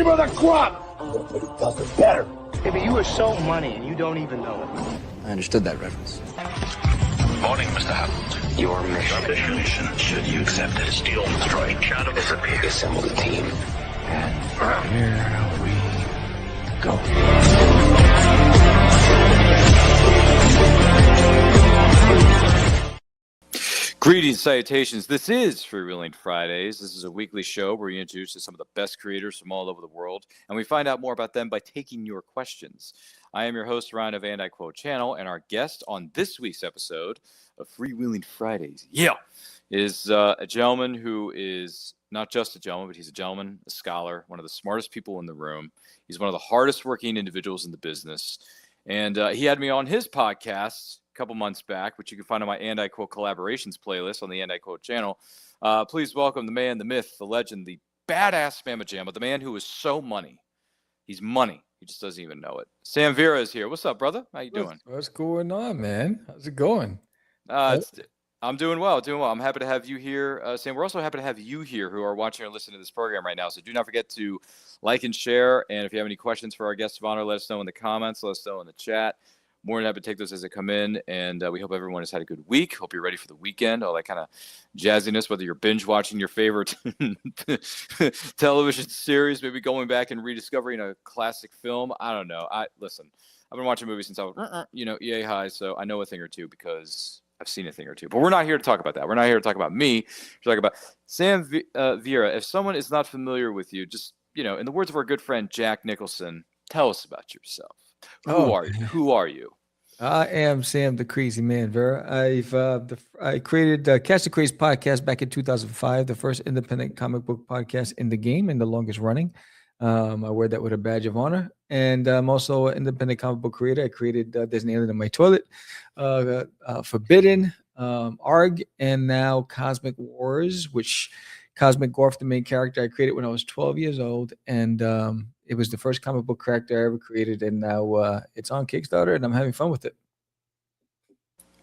cream of the crop. Nobody does it better. Yeah, but you are so money and you don't even know it. I understood that reference. Morning, Mr. Hammond. Your mission, should you accept it, is steal, destroy, shadow, disappear. assemble the team. And here we go. Greetings, salutations. This is Freewheeling Fridays. This is a weekly show where we introduce some of the best creators from all over the world, and we find out more about them by taking your questions. I am your host, Ryan of And I Quote Channel, and our guest on this week's episode of Freewheeling Fridays, is a gentleman who is not just a gentleman, but he's a gentleman, a scholar, one of the smartest people in the room. He's one of the hardest working individuals in the business, and he had me on his podcast couple months back, which you can find on my And I Quote collaborations playlist on the And I Quote channel. Please welcome the man, the myth, the legend, the badass Mama Jamma, the man who is so money. He's money. He just doesn't even know it. Sam Vera is here. What's up, brother? How you doing? What's going on, man? How's it going? I'm doing well, I'm happy to have you here, Sam. We're also happy to have you here who are watching or listening to this program right now. So do not forget to like and share. And if you have any questions for our guest of honor, let us know in the comments. Let us know in the chat. More than happy to take those as they come in, and we hope everyone has had a good week. Hope you're ready for the weekend, all that kind of jazziness, whether you're binge watching your favorite television series, maybe going back and rediscovering a classic film. I don't know. Listen, I've been watching movies since I was, yay high, so I know a thing or two because I've seen a thing or two. But we're not here to talk about that. We're not here to talk about me. We're talking about Sam Vera. If someone is not familiar with you, just, in the words of our good friend Jack Nicholson, tell us about yourself. Who are you? Who are you? I am Sam the Crazy Man Vera. I created Catch the Craze podcast back in 2005, the first independent comic book podcast in the game and the longest running. I wear that with a badge of honor. And I'm also an independent comic book creator. I created There's an Alien in My Toilet, Forbidden, ARG, and now Cosmic Wars, which Cosmic Gorf, the main character, I created when I was 12 years old. And it was the first comic book character I ever created, and now it's on Kickstarter, and I'm having fun with it.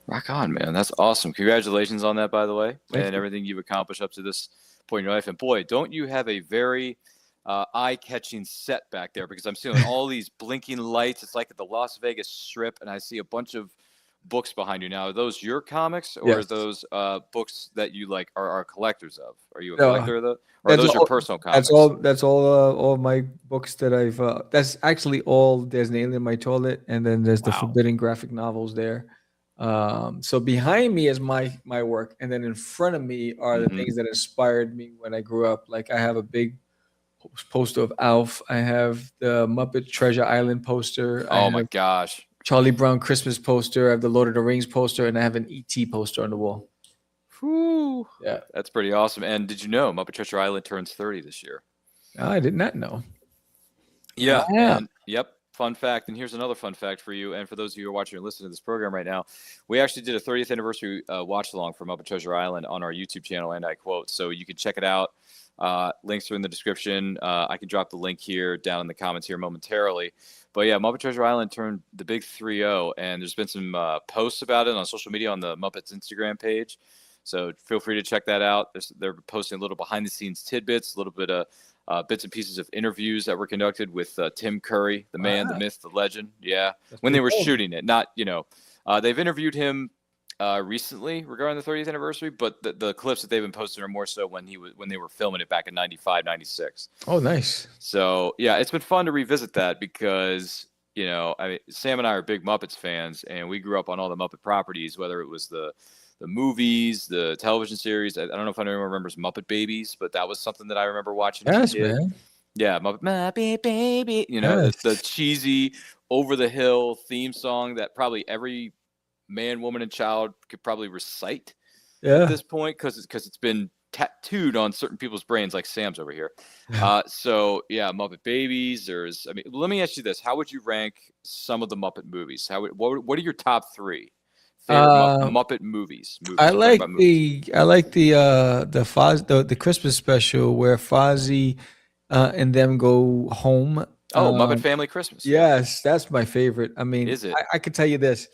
Rock on, man. That's awesome. Congratulations on that, by the way, Thank and you. everything you've accomplished up to this point in your life. And boy, don't you have a very eye-catching set back there, because I'm seeing all these blinking lights. It's like at the Las Vegas Strip, and I see a bunch of books behind you. Now, are those your comics, or Yes. are those books that you like are collectors of? Are you a collector of those? Or are That's those your all- personal comics? That's all of my books that I've. That's actually all. There's an Alien in My Toilet, and then there's the Wow. Forbidden graphic novels there. So behind me is my work, and then in front of me are the things that inspired me when I grew up. Like I have a big poster of Alf. I have the Muppet Treasure Island poster. Oh my gosh. Charlie Brown Christmas poster. I have the Lord of the Rings poster, and I have an ET poster on the wall. Whew. Yeah. That's pretty awesome. And did you know Muppet Treasure Island turns 30 this year? I did not know. Yeah. Yeah. And, yep. Fun fact. And here's another fun fact for you. And for those of you who are watching or listening to this program right now, we actually did a 30th anniversary watch along for Muppet Treasure Island on our YouTube channel, And I Quote. So you can check it out. Links are in the description. I can drop the link here down in the comments here momentarily. But yeah, Muppet Treasure Island turned the big 3-0, and there's been some posts about it on social media on the Muppets Instagram page. So feel free to check that out. They're posting a little behind-the-scenes tidbits, a little bit of bits and pieces of interviews that were conducted with Tim Curry, the man, the myth, the legend. Yeah, when they were shooting it. Not, they've interviewed him recently regarding the 30th anniversary, but the clips that they've been posting are more so when they were filming it back in 95, 96. Oh, nice. So yeah, it's been fun to revisit that because, Sam and I are big Muppets fans, and we grew up on all the Muppet properties, whether it was the movies, the television series. I don't know if anyone remembers Muppet Babies, but that was something that I remember watching. Yes, man. Yeah, Muppet Baby. Yes. The cheesy, over the hill theme song that probably every man, woman, and child could probably recite at this point because it's been tattooed on certain people's brains, like Sam's over here. So yeah, Muppet Babies. Let me ask you this: how would you rank some of the Muppet movies? What are your top 3 favorite Muppet movies? I like the Christmas special where Fozzie and them go home. Muppet Family Christmas. Yes, that's my favorite. I mean, is it? I could tell you this: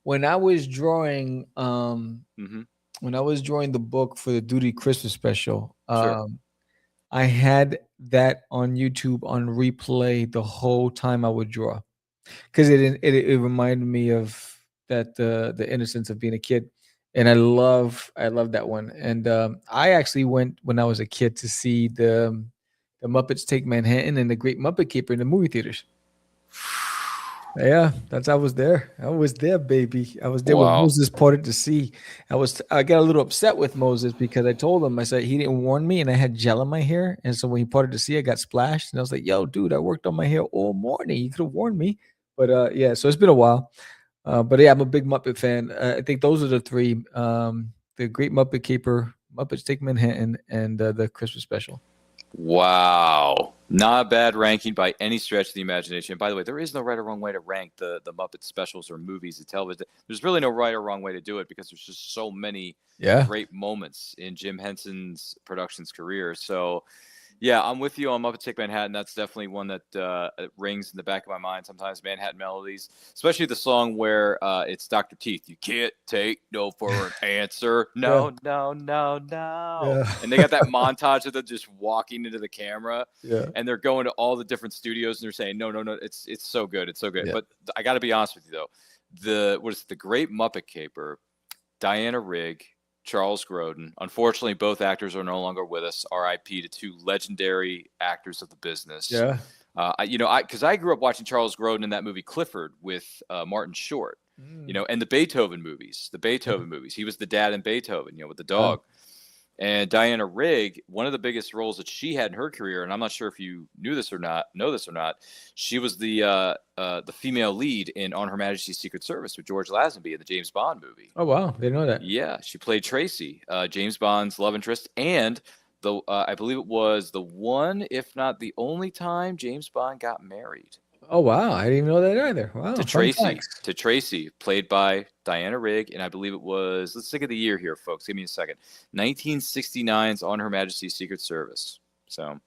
when I was drawing, when I was drawing the book for the Duty Christmas special, Sure. I had that on YouTube on replay the whole time I would draw, because it reminded me of the innocence of being a kid, and I love that one. And I actually went when I was a kid to see the Muppets Take Manhattan and the Great Muppet Caper in the movie theaters. Yeah, I was there. I was there, baby. I was there when Wow. Moses parted the sea. I got a little upset with Moses because I told him, I said he didn't warn me and I had gel in my hair. And so when he parted the sea, I got splashed. And I was like, yo, dude, I worked on my hair all morning. You could have warned me. But yeah, so it's been a while. But yeah, I'm a big Muppet fan. I think those are the three. The Great Muppet Caper, Muppets Take Manhattan, and the Christmas special. Wow. Not a bad ranking by any stretch of the imagination. By the way, there is no right or wrong way to rank the Muppet specials or movies and television. There's really no right or wrong way to do it because there's just so many great moments in Jim Henson's production's career. So, yeah, I'm with you on Muppet Take Manhattan. That's definitely one that rings in the back of my mind sometimes, Manhattan Melodies, especially the song where it's Dr. Teeth. You can't take no for an answer. No, no, no, no. Yeah. And they got that montage of them just walking into the camera. Yeah. And they're going to all the different studios and they're saying, no, no, no, it's so good. It's so good. Yeah. But I got to be honest with you, though. The Great Muppet Caper, Diana Rigg, Charles Grodin. Unfortunately, both actors are no longer with us. R.I.P. to two legendary actors of the business. Yeah. Because I grew up watching Charles Grodin in that movie Clifford with Martin Short, and the Beethoven movies. He was the dad in Beethoven, with the dog. And Diana Rigg, one of the biggest roles that she had in her career, and I'm not sure if you know this or not, she was the female lead in On Her Majesty's Secret Service with George Lazenby in the James Bond movie. Oh wow, didn't know that. Yeah, she played Tracy, James Bond's love interest, and I believe it was the one, if not the only time James Bond got married. Oh wow, I didn't even know that either. Wow. To Tracy, played by Diana Rigg, and I believe it was, let's think of the year here, folks. Give me a second. 1969's On Her Majesty's Secret Service. So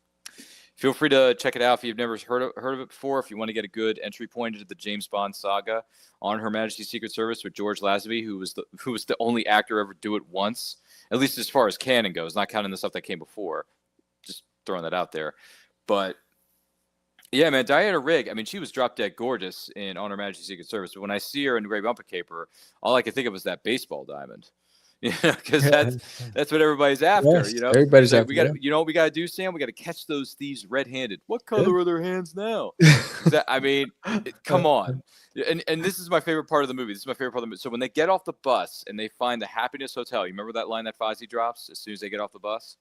feel free to check it out if you've never heard of it before. If you want to get a good entry point into the James Bond saga, On Her Majesty's Secret Service with George Lazenby, who was the only actor ever do it once, at least as far as canon goes, not counting the stuff that came before. Just throwing that out there. But yeah, man, Diana Rigg, I mean, she was drop dead gorgeous in On Her Majesty's Secret Service. But when I see her in Great Muppet Caper, all I can think of is that baseball diamond. Because that's what everybody's after. Yes, everybody's after. You know what we got to do, Sam? We got to catch those thieves red-handed. What color are their hands now? Come on. And this is my favorite part of the movie. So when they get off the bus and they find the Happiness Hotel, you remember that line that Fozzie drops as soon as they get off the bus?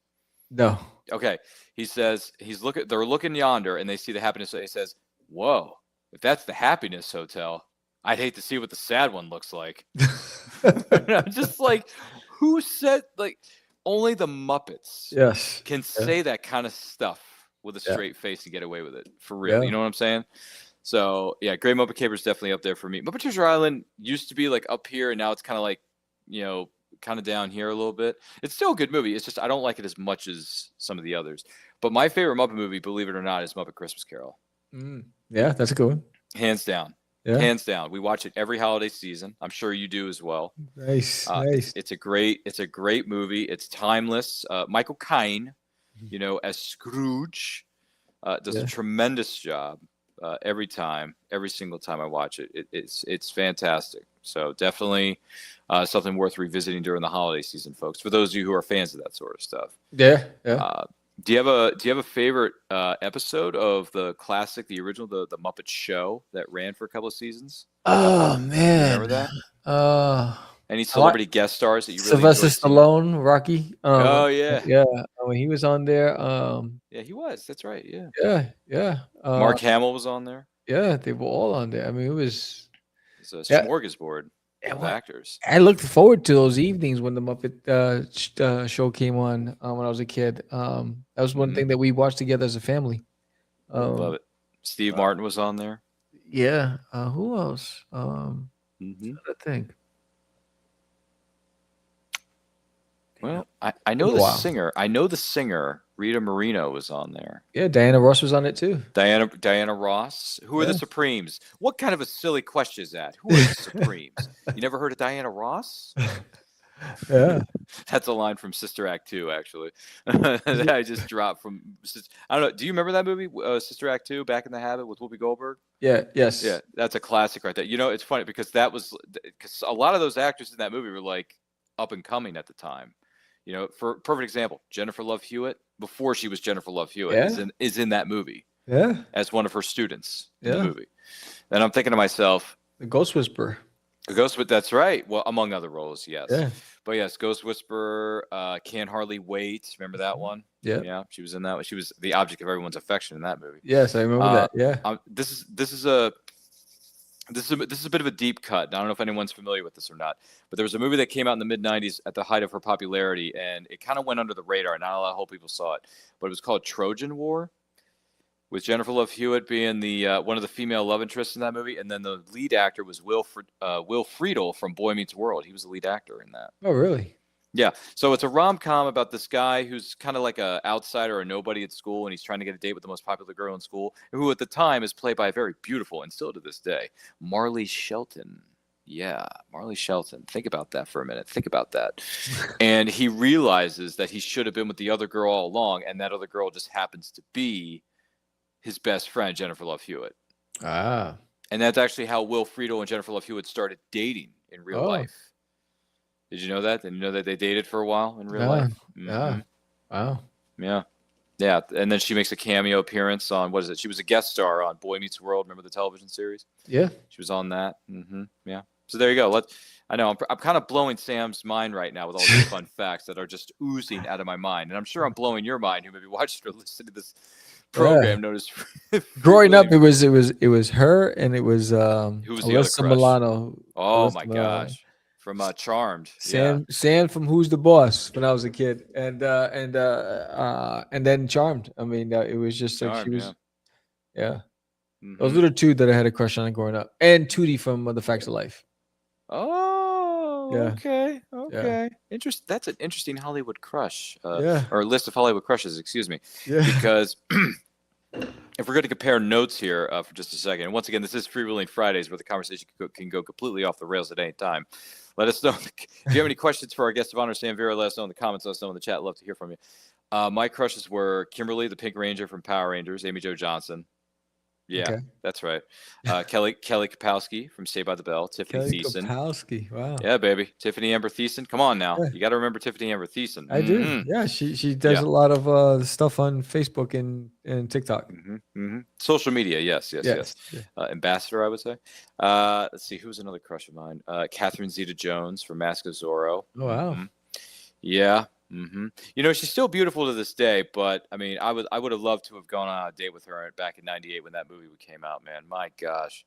No. Okay. He says they're looking yonder and they see the Happiness. He says, "Whoa, if that's the Happiness Hotel, I'd hate to see what the sad one looks like." I'm just like, who said, only the Muppets can say that kind of stuff with a straight face and get away with it, for real. You know what I'm saying? So yeah, Great Muppet Caper is definitely up there for me. Muppet Treasure Island used to be up here, and now it's kind of kind of down here a little bit. It's still a good movie. It's just I don't like it as much as some of the others. But my favorite Muppet movie, believe it or not, is Muppet Christmas Carol. Yeah, that's a good one. Hands down. Yeah. Hands down. We watch it every holiday season. I'm sure you do as well. Nice. It's a great movie. It's timeless. Michael Caine, as Scrooge, does a tremendous job every single time I watch it. It's fantastic. So definitely something worth revisiting during the holiday season, folks. For those of you who are fans of that sort of stuff. Yeah. Do you have a favorite episode of the classic, the original, the Muppet Show that ran for a couple of seasons? Oh man, remember that? Any celebrity guest stars that you really Sylvester Stallone, Rocky. Oh yeah. When he was on there. Yeah, he was. That's right. Yeah. Yeah. Mark Hamill was on there. Yeah, they were all on there. I mean, it's a smorgasbord of actors. I looked forward to those evenings when the Muppet show came on when I was a kid. That was one thing that we watched together as a family. Love it. Steve Martin was on there. Yeah. Who else? I think. Well, I know the singer. I know the singer. Rita Moreno was on there. Yeah, Diana Ross was on it too. Diana Ross. Who are the Supremes? What kind of a silly question is that? Who are the Supremes? You never heard of Diana Ross? Yeah. That's a line from Sister Act 2, actually. That I just dropped from. I don't know. Do you remember that movie, Sister Act 2, Back in the Habit with Whoopi Goldberg? Yeah. Yes. Yeah, that's a classic right there. You know, it's funny because because a lot of those actors in that movie were like up and coming at the time. You know, for perfect example, Jennifer Love Hewitt, before she was Jennifer Love Hewitt, Yeah. is in that movie Yeah. as one of her students in the Yeah. movie. And I'm thinking to myself, The Ghost Whisperer. that's right. Well, among other roles, yes. Yeah. But yes, Ghost Whisperer, Can't Hardly Wait. Remember that one? Yeah. Yeah, she was in that one. She was the object of everyone's affection in that movie. Yes, I remember that. Yeah. This is a bit of a deep cut. I don't know if anyone's familiar with this or not, but there was a movie that came out in the mid '90s at the height of her popularity, and it kind of went under the radar. Not a lot of people saw it, but it was called Trojan War, with Jennifer Love Hewitt being the one of the female love interests in that movie, and then the lead actor was Will Friedle from Boy Meets World. He was the lead actor in that. Oh, really? Yeah, so it's a rom-com about this guy who's kind of like a outsider or a nobody at school, and he's trying to get a date with the most popular girl in school, who at the time is played by a very beautiful, and still to this day, Marley Shelton. Yeah, Marley Shelton. Think about that for a minute. Think about that. And he realizes that he should have been with the other girl all along, and that other girl just happens to be his best friend, Jennifer Love Hewitt. Ah. And that's actually how Will Friedle and Jennifer Love Hewitt started dating in real life. Did you know that? Did you know that they dated for a while in real life? Yeah. Wow. Yeah. Yeah. And then she makes a cameo appearance on, what is it? She was a guest star on Boy Meets World. Remember the television series? Yeah. She was on that. Yeah. So there you go. I know I'm kind of blowing Sam's mind right now with all these fun facts that are just oozing out of my mind. And I'm sure I'm blowing your mind who maybe watched or listened to this program. Noticed growing up, it was her, and it was who was the other Alyssa crush? Milano. Oh Alyssa my Milano. gosh. From Charmed. Sam from Who's the Boss when I was a kid, and then Charmed. I mean, it was just like Charmed, she was, yeah. Mhm. Those were the two that I had a crush on growing up, and Tootie from The Facts of Life. Oh, Yeah. okay. Yeah. That's an interesting Hollywood crush, Yeah. or list of Hollywood crushes. Excuse me, Yeah. because if we're going to compare notes here for just a second, and once again, this is Freewheeling Fridays, where the conversation can go completely off the rails at any time. Let us know if you have any questions for our guest of honor, Sam Vera. Let us know in the comments. Let us know in the chat. Love to hear from you. My crushes were Kimberly, the Pink Ranger from Power Rangers, Amy Jo Johnson. Yeah, Okay. that's right. Kelly Kapowski from Saved by the Bell, Tiffany Kelly Thiessen. Kapowski. Wow. Yeah, baby. Tiffany Amber Thiessen. Come on now. Yeah. You got to remember Tiffany Amber Thiessen. I do. Yeah, she does a lot of stuff on Facebook and TikTok. Social media, yes. Yeah. Ambassador, I would say. Let's see, who's another crush of mine? Catherine Zeta-Jones from Mask of Zorro. Oh, wow. Yeah. You know, she's still beautiful to this day, but I mean, I would have loved to have gone on a date with her back in '98 when that movie came out, man. My gosh.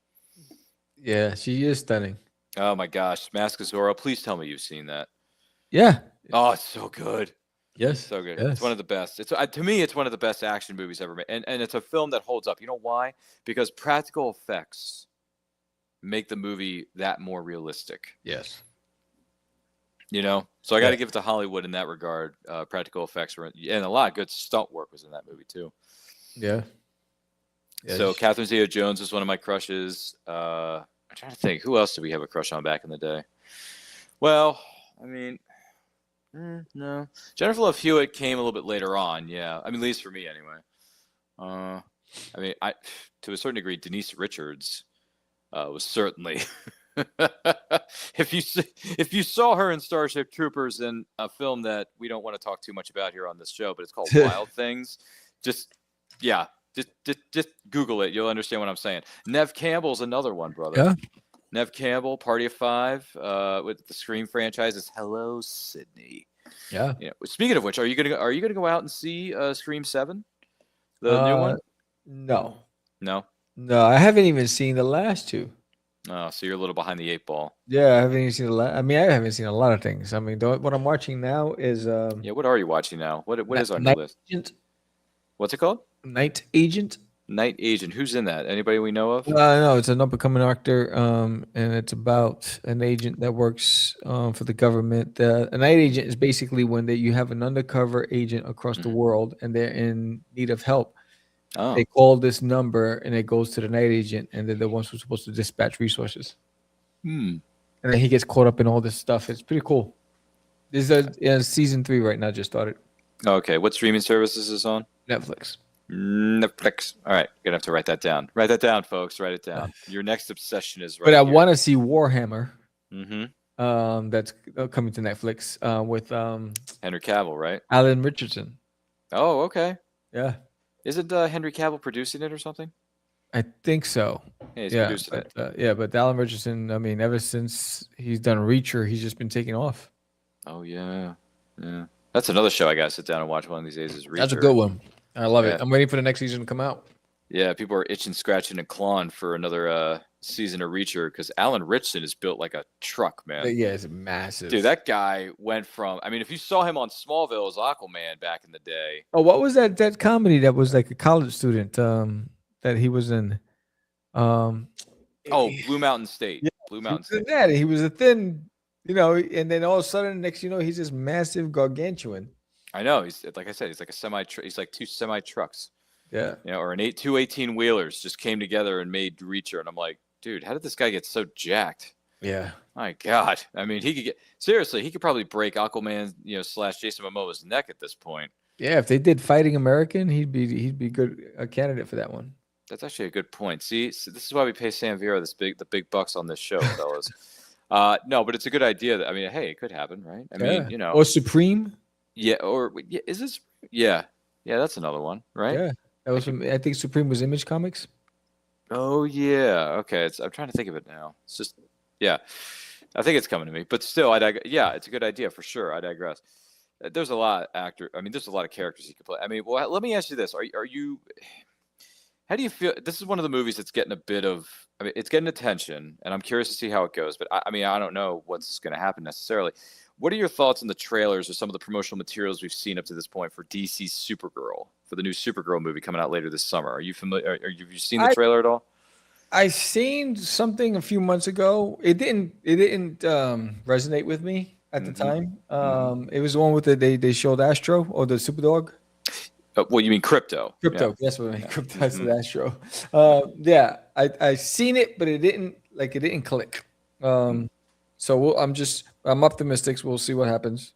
Yeah, she is stunning. Oh my gosh, Mask of Zorro. Please tell me you've seen that. Yeah. Oh, it's so good. Yes. So good. Yes. It's one of the best. It's to me, it's one of the best action movies ever made, and it's a film that holds up. You know why? Because practical effects make the movie that more realistic. Yes. You know, so I got to give it to Hollywood in that regard. Practical effects were, and a lot of good stunt work was in that movie too. Yeah. So Catherine Zeta-Jones is one of my crushes. I'm trying to think, who else did we have a crush on back in the day? Well, I mean, no. Jennifer Love Hewitt came a little bit later on. Yeah, I mean, at least for me anyway. I mean, to a certain degree, Denise Richards was certainly. If you saw her in Starship Troopers in a film that we don't want to talk too much about here on this show, but it's called Wild Things, just Google it. You'll understand what I'm saying. Neve Campbell's another one, brother. Yeah. Neve Campbell, Party of Five, with the Scream franchise is Hello, Sydney. Yeah. Speaking of which, are you gonna go out and see Scream 7, the new one? No, I haven't even seen the last two. Oh, so you're a little behind the 8 ball. Yeah, I haven't even seen I mean, I haven't seen a lot of things. I mean, what I'm watching now is yeah. What are you watching now? What is on your Night list? Agent. What's it called? Night Agent. Night Agent. Who's in that? Anybody we know of? No, it's an up-and-coming actor, and it's about an agent that works for the government. A night agent is basically when you have an undercover agent across the world, and they're in need of help. Oh. They call this number, and it goes to the night agent, and they're the ones who's supposed to dispatch resources. And then he gets caught up in all this stuff. It's pretty cool. There's season 3 right now. Just started. Okay, what streaming service is this on? Netflix. Netflix. All right, gonna have to write that down. Write that down, folks. Write it down. Your next obsession is right But I here. want to see Warhammer. Mm-hmm. That's coming to Netflix with Henry Cavill, right? Alan Richardson. Oh, okay. Yeah, Isn't Henry Cavill producing it or something? I think so. Yeah, he's Yeah, producing it. but Alan Richardson. I mean, ever since he's done Reacher, he's just been taking off. Oh yeah. That's another show I gotta sit down and watch one of these days. Is Reacher. That's a good one. I love Yeah. it. I'm waiting for the next season to come out. Yeah, people are itching, scratching, and clawing for another season of Reacher because Alan Richardson is built like a truck, man. Yeah, it's massive. Dude, that guy went from. I mean, if you saw him on Smallville as Aquaman back in the day. Oh, what was that comedy that was like a college student that he was in? Oh, Blue Mountain State. Yeah, Blue Mountain he was in State. that. He was a thin, and then all of a sudden, next he's this massive gargantuan. I know. He's like I said. He's like he's like 2 semi trucks. Yeah. Or two 18-wheelers just came together and made Reacher, and I'm like, dude, how did this guy get so jacked? Yeah. My God. I mean, he could probably break Aquaman, / Jason Momoa's neck at this point. Yeah, if they did Fighting American, he'd be good a candidate for that one. That's actually a good point. See, so this is why we pay Sam Vera the big bucks on this show, fellas. No, but it's a good idea. I mean, hey, it could happen, right? I mean, Or Supreme. Yeah, is this? Yeah, that's another one, right? Yeah, that was I think Supreme was Image Comics. Oh yeah, okay. I'm trying to think of it now. It's just, yeah, I think it's coming to me. But still, yeah, it's a good idea for sure. I digress. There's a lot of there's a lot of characters you could play. I mean, well, let me ask you this: Are you? How do you feel? This is one of the movies that's getting a bit of. I mean, it's getting attention, and I'm curious to see how it goes. But I mean, I don't know what's going to happen necessarily. What are your thoughts on the trailers or some of the promotional materials we've seen up to this point for DC's Supergirl, for the new Supergirl movie coming out later this summer? Are you familiar? Have you seen the trailer at all? I seen something a few months ago. It didn't resonate with me at the time. It was the one with they showed Astro or the Superdog. Well, you mean Crypto? Crypto, Yeah. that's what I mean. Crypto, that's the Astro. Yeah, I seen it, but it didn't click. So I'm optimistic. We'll see what happens.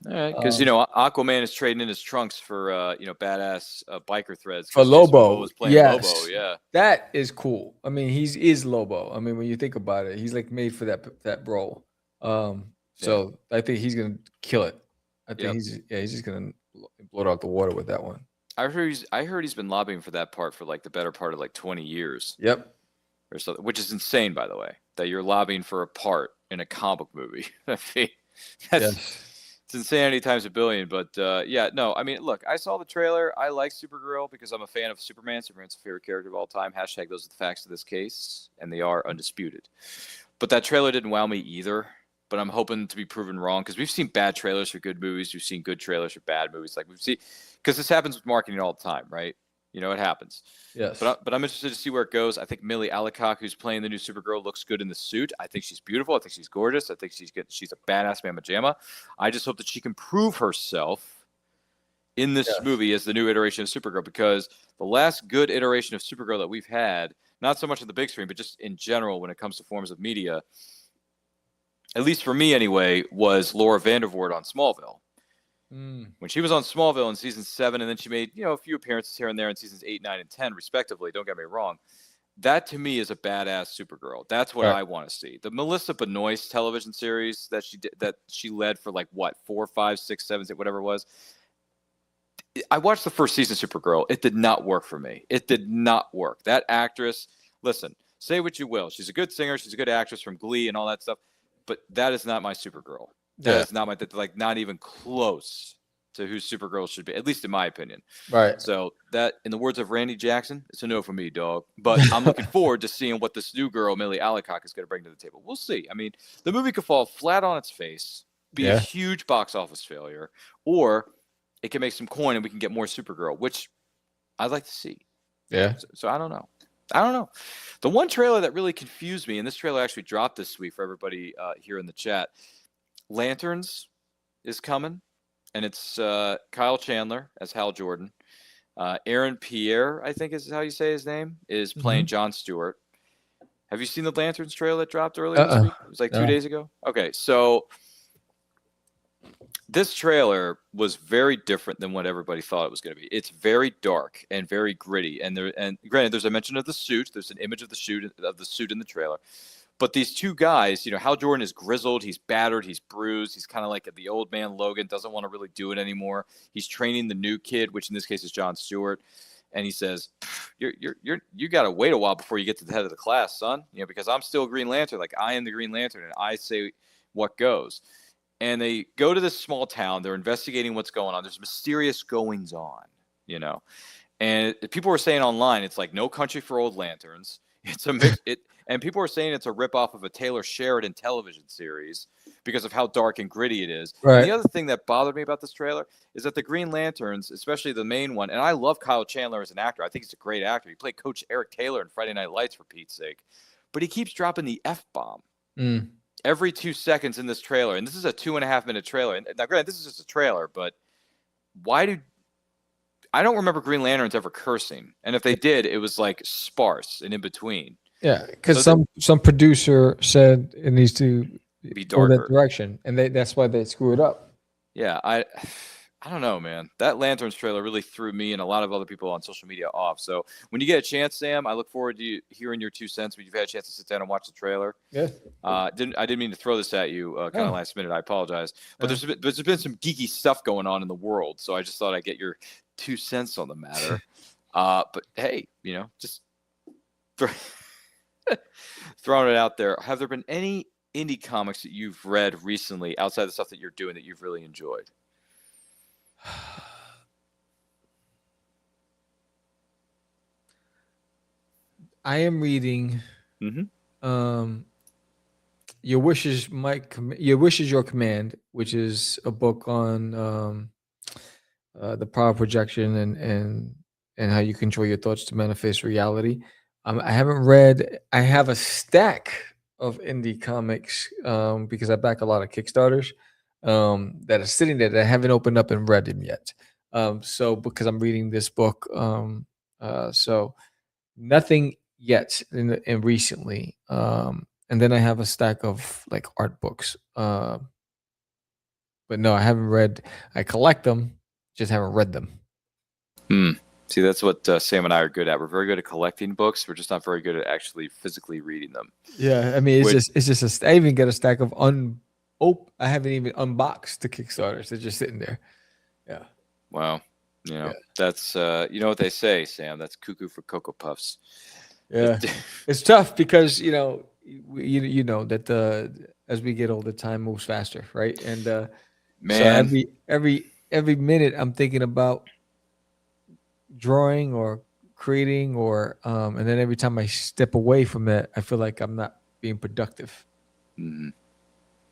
All right, because Aquaman is trading in his trunks for badass biker threads for Lobo. Was playing Yes, Lobo, yeah, that is cool. I mean, he is Lobo. I mean, when you think about it, he's like made for that role. So I think he's gonna kill it. I think he's just gonna blow it out the water with that one. I heard he's been lobbying for that part for like the better part of like 20 years. Yep. Or something, which is insane, by the way, that you're lobbying for a part in a comic movie. I mean, it's insanity times a billion. But no, I mean, look, I saw the trailer. I like Supergirl because I'm a fan of Superman. Superman's a favorite character of all time. # those are the facts of this case, and they are undisputed. But that trailer didn't wow me either. But I'm hoping to be proven wrong because we've seen bad trailers for good movies. We've seen good trailers for bad movies. Like we've seen, because this happens with marketing all the time, right? It happens. Yes. But I'm interested to see where it goes. I think Millie Alcock, who's playing the new Supergirl, looks good in the suit. I think she's beautiful. I think she's gorgeous. I think she's a badass mamma jamma. I just hope that she can prove herself in this movie as the new iteration of Supergirl, because the last good iteration of Supergirl that we've had, not so much on the big screen, but just in general when it comes to forms of media, at least for me anyway, was Laura Vandervoort on Smallville. When she was on Smallville in season 7, and then she made a few appearances here and there in seasons 8, 9, and 10, respectively. Don't get me wrong. That to me is a badass Supergirl. That's what I want to see. The Melissa Benoist television series that she led for like what 4, 5, 6, 7, 8, whatever it was. I watched the first season of Supergirl. It did not work for me. It did not work. That actress. Listen, say what you will. She's a good singer. She's a good actress from Glee and all that stuff. But that is not my Supergirl. That is not not even close to who Supergirl should be, at least in my opinion. Right. So that, in the words of Randy Jackson, it's a no for me, dog. But I'm looking forward to seeing what this new girl, Millie Alcock, is going to bring to the table. We'll see. I mean, the movie could fall flat on its face, be a huge box office failure, or it can make some coin and we can get more Supergirl, which I'd like to see. Yeah. So I don't know. The one trailer that really confused me, and this trailer actually dropped this week for everybody here in the chat, Lanterns is coming, and it's Kyle Chandler as Hal Jordan. Aaron Pierre, I think is how you say his name, is playing Jon Stewart. Have you seen the Lanterns trailer that dropped earlier this week? It was like 2 days ago. Okay, so This trailer was very different than what everybody thought it was going to be. It's very dark and very gritty. And granted, there's a mention of the suit. There's an image of the suit in the trailer. But these two guys, Hal Jordan is grizzled. He's battered. He's bruised. He's kind of like the old man Logan, doesn't want to really do it anymore. He's training the new kid, which in this case is Jon Stewart. And he says, you got to wait a while before you get to the head of the class, son. Because I'm still Green Lantern. Like, I am the Green Lantern, and I say what goes. And they go to this small town. They're investigating what's going on. There's mysterious goings on, And people were saying online, it's like No Country for Old Lanterns. It's a mix. And people are saying it's a ripoff of a Taylor Sheridan television series because of how dark and gritty it is. Right. And the other thing that bothered me about this trailer is that the Green Lanterns, especially the main one, and I love Kyle Chandler as an actor. I think he's a great actor. He played Coach Eric Taylor in Friday Night Lights, for Pete's sake. But he keeps dropping the F-bomb every 2 seconds in this trailer. And this is a 2.5-minute trailer. And now, granted, this is just a trailer, but I don't remember Green Lanterns ever cursing. And if they did, it was like sparse and in between. Yeah, because some producer said it needs to be go darker that direction, and that's why they screw it up. Yeah, I don't know, man. That Lanterns trailer really threw me and a lot of other people on social media off. So when you get a chance, Sam, I look forward to hearing your 2 cents when you've had a chance to sit down and watch the trailer. Yeah. I didn't mean to throw this at you kind of last minute. I apologize. But there's been some geeky stuff going on in the world, so I just thought I'd get your 2 cents on the matter. But hey, just throwing it out there. Have there been any indie comics that you've read recently outside the stuff that you're doing that you've really enjoyed? I am reading Your Wish is Your Command, which is a book on the power of projection and how you control your thoughts to manifest reality. I have a stack of indie comics because I back a lot of Kickstarters that are sitting there that I haven't opened up and read them yet. So because I'm reading this book, so nothing yet in recently. And then I have a stack of like art books. But no, I haven't read. I collect them, just haven't read them. See, that's what Sam and I are good at. We're very good at collecting books. We're just not very good at actually physically reading them. Yeah, I mean, it's just I even get a stack of I haven't even unboxed the Kickstarters. They're just sitting there. Yeah. Wow. That's you know what they say, Sam. That's cuckoo for Cocoa Puffs. Yeah, it's tough because you know that as we get older, time moves faster, right? And man, so every minute I'm thinking about drawing or creating and then every time I step away from it, I feel like I'm not being productive.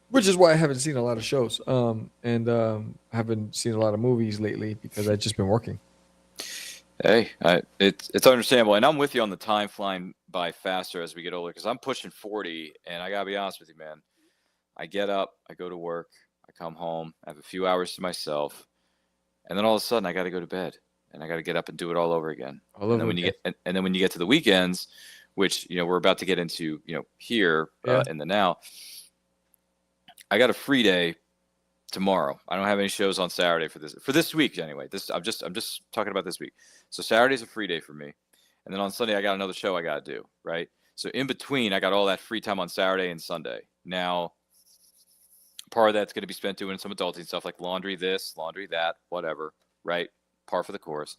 Which is why I haven't seen a lot of shows and haven't seen a lot of movies lately because I've just been working. Hey, it's understandable, and I'm with you on the time flying by faster as we get older because I'm pushing 40, and I gotta be honest with you, man. I get up, I go to work, I come home, I have a few hours to myself, and then all of a sudden I got to go to bed, and I got to get up and do it all over again. And then when you get to the weekends, which we're about to get into, here in the now, I got a free day tomorrow. I don't have any shows on Saturday for this week anyway. I'm just talking about this week. So Saturday's a free day for me. And then on Sunday I got another show I got to do, right? So in between I got all that free time on Saturday and Sunday. Now part of that's going to be spent doing some adulting stuff like laundry this, laundry that, whatever, right? Par for the course.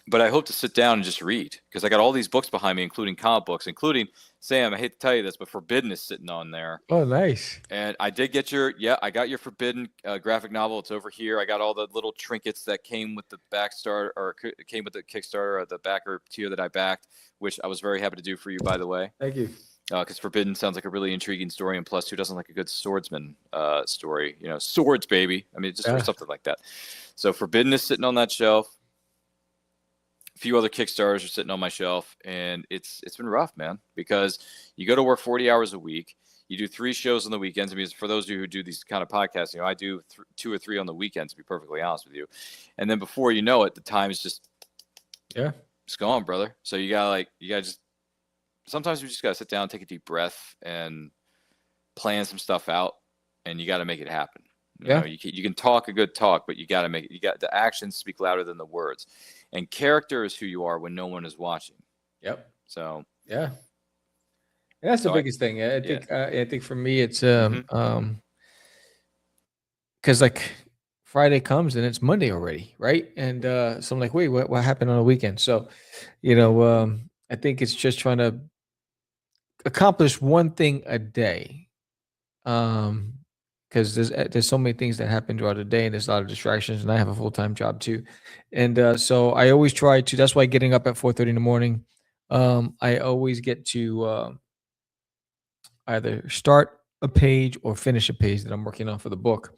But I hope to sit down and just read because I got all these books behind me, including comic books, including Sam. I hate to tell you this, but Forbidden is sitting on there. Oh, nice! And I did get I got your Forbidden graphic novel. It's over here. I got all the little trinkets that came with the Kickstarter or the backer tier that I backed, which I was very happy to do for you, by the way. Thank you. Because Forbidden sounds like a really intriguing story, and plus, who doesn't like a good swordsman story? Swords, baby. I mean, just something like that. So Forbidden is sitting on that shelf. A few other Kickstarters are sitting on my shelf, and it's been rough, man, because you go to work 40 hours a week. You do 3 shows on the weekends. I mean, for those of you who do these kind of podcasts, I do 2 or 3 on the weekends, to be perfectly honest with you. And then before you know it, the time is just, it's gone, brother. So you gotta just, sometimes we just gotta sit down, take a deep breath, and plan some stuff out, and you got to make it happen. You Yeah. know, you can talk a good talk, but you got to make it. You got the actions speak louder than the words, and character is who you are when no one is watching. Yep. So Yeah. And that's the So I- biggest thing. I yeah. think. I think for me, it's Mhm. because like Friday comes and it's Monday already, right? And so I'm like, wait, what happened on the weekend? So, I think it's just trying to accomplish one thing a day. Because there's so many things that happen throughout the day, and there's a lot of distractions, and I have a full-time job too, and so I always try to. That's why getting up at 4:30 in the morning, I always get to either start a page or finish a page that I'm working on for the book,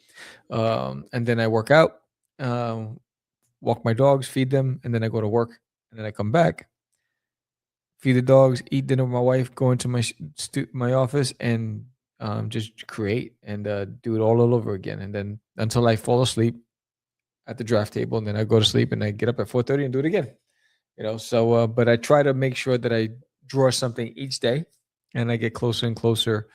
and then I work out, um, walk my dogs, feed them, and then I go to work, and then I come back, feed the dogs, eat dinner with my wife, go into my office, and just create and do it all over again. And then until I fall asleep at the draft table, and then I go to sleep, and I get up at 4:30 and do it again. So but I try to make sure that I draw something each day, and I get closer and closer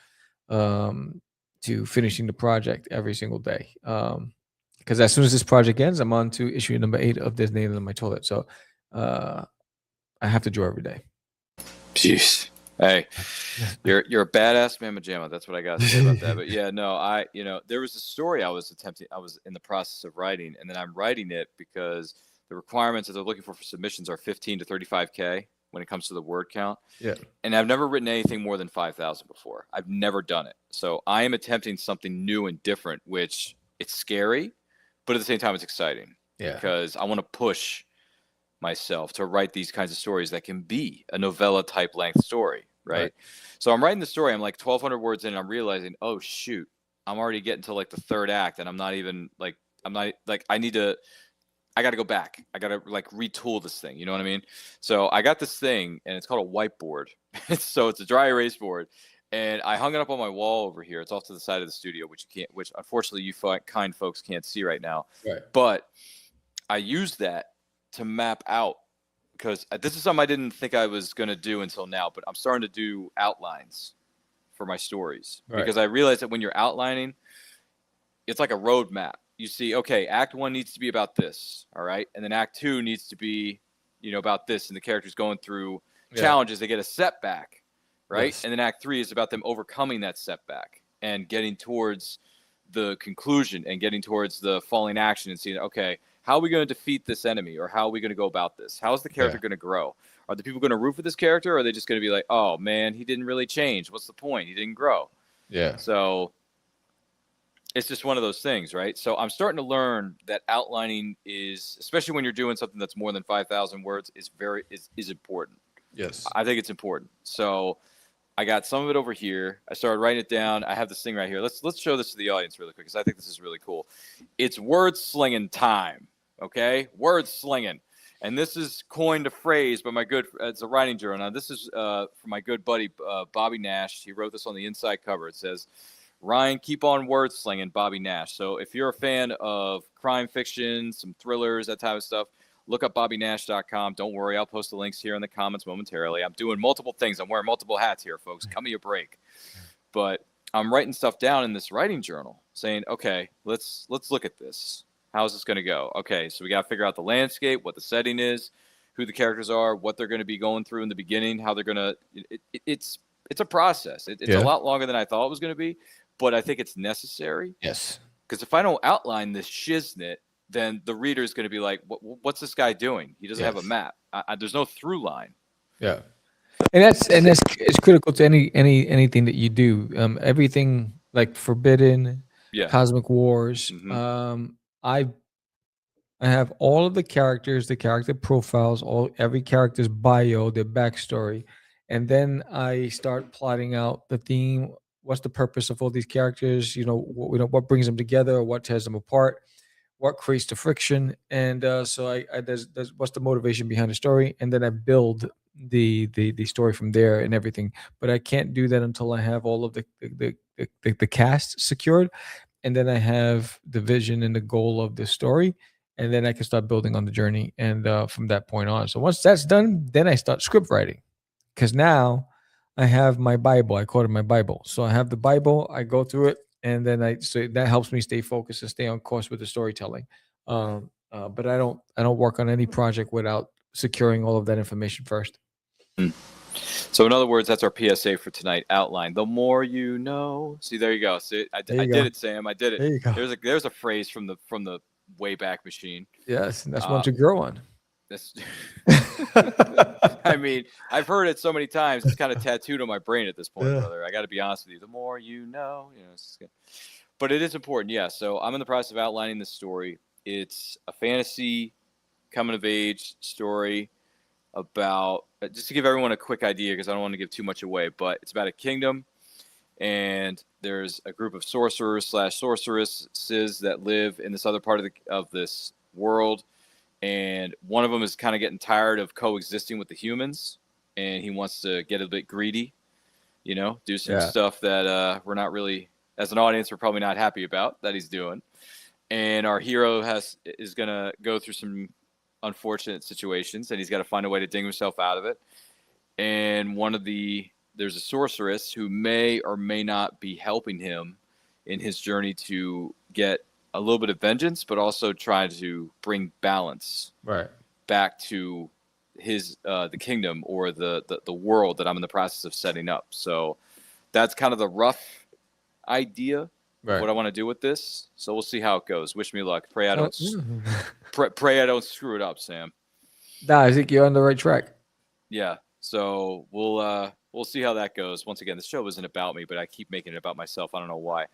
to finishing the project every single day. Because as soon as this project ends, I'm on to issue number 8 of This Nail in My Toilet. So uh, I have to draw every day. Jeez. Hey, you're a badass mamma jamma. That's what I got to say about that. But yeah, no, there was a story I was in the process of writing, and then I'm writing it because the requirements that they're looking for submissions are 15 to 35K when it comes to the word count. Yeah. And I've never written anything more than 5,000 before. I've never done it. So I am attempting something new and different, which it's scary, but at the same time, it's exciting. Yeah. Because I want to push myself to write these kinds of stories that can be a novella type length story, right? So I'm writing the story. I'm like 1,200 words in, and I'm realizing, oh shoot, I'm already getting to like the third act, and I'm not like I got to go back. I got to like retool this thing. You know what I mean? So I got this thing, and it's called a whiteboard. So it's a dry erase board, and I hung it up on my wall over here. It's off to the side of the studio, which unfortunately you kind folks can't see right now. Right. But I used that to map out, because this is something I didn't think I was going to do until now, but I'm starting to do outlines for my stories, because I realized that when you're outlining, it's like a roadmap. You see, okay, act 1 needs to be about this, all right? And then act 2 needs to be, about this, and the character's going through challenges. They get a setback, right? Yes. And then act 3 is about them overcoming that setback and getting towards the conclusion and getting towards the falling action and seeing, okay, how are we going to defeat this enemy, or how are we going to go about this? How is the character going to grow? Are the people going to root for this character, or are they just going to be like, oh man, he didn't really change. What's the point? He didn't grow. Yeah. So it's just one of those things, right? So I'm starting to learn that outlining is, especially when you're doing something that's more than 5,000 words, is important. Yes. I think it's important. So I got some of it over here. I started writing it down. I have this thing right here. Let's show this to the audience really quick, because I think this is really cool. It's word slinging time. Okay, word slinging, and this is coined a phrase by it's a writing journal. Now this is from my good buddy Bobby Nash. He wrote this on the inside cover. It says, "Ryan, keep on word slinging, Bobby Nash." So if you're a fan of crime fiction, some thrillers, that type of stuff, look up BobbyNash.com. Don't worry, I'll post the links here in the comments momentarily. I'm doing multiple things. I'm wearing multiple hats here, folks. Cut me a break. But I'm writing stuff down in this writing journal, saying, okay, let's look at this. How's this going to go? Okay, so we got to figure out the landscape, what the setting is, who the characters are, what they're going to be going through in the beginning, how they're going to. It's a process. It's a lot longer than I thought it was going to be, but I think it's necessary. Yes. Because if I don't outline this shiznit, then the reader is going to be like, what's this guy doing? He doesn't have a map. There's no through line. Yeah. And that's it's critical to anything that you do. Everything like Forbidden, Cosmic Wars. Mm-hmm. I have all of the characters, the character profiles, every character's bio, their backstory, and then I start plotting out the theme. What's the purpose of all these characters? What brings them together, or what tears them apart? What creates the friction? And so there's what's the motivation behind the story, and then I build the story from there and everything. But I can't do that until I have all of the cast secured, and then I have the vision and the goal of the story, and then I can start building on the journey. And from that point on, so once that's done, then I start script writing, because now I have my Bible. I call it my Bible. So I have the Bible. I go through it. and then so that helps me stay focused and stay on course with the storytelling. But I don't work on any project without securing all of that information first. So in other words, that's our PSA for tonight. Outline. The more you know. See, there you go. See, I There you did go. it, Sam. I did it. There you go. There's a phrase from the Wayback Machine. Yes, and that's one to grow on. That's. I mean, I've heard it so many times. It's kind of tattooed on my brain at this point, brother. I got to be honest with you. The more you know, but it is important. Yeah. So I'm in the process of outlining this story. It's a fantasy coming of age story about, just to give everyone a quick idea, because I don't want to give too much away, but it's about a kingdom, and there's a group of sorcerers/sorceresses that live in this other part of this world, and one of them is kind of getting tired of coexisting with the humans, and he wants to get a bit greedy, do some stuff that we're not really, as an audience, we're probably not happy about that he's doing. And our hero is going to go through some unfortunate situations, and he's got to find a way to dig himself out of it. And there's a sorceress who may or may not be helping him in his journey to get a little bit of vengeance, but also try to bring balance back to his the kingdom or the world that I'm in the process of setting up. So that's kind of the rough idea of what I want to do with this. So we'll see how it goes. Wish me luck. Pray I don't pray I don't screw it up, Sam. Nah, I think you're on the right track. Yeah. So we'll see how that goes. Once again, the show isn't about me, but I keep making it about myself. I don't know why.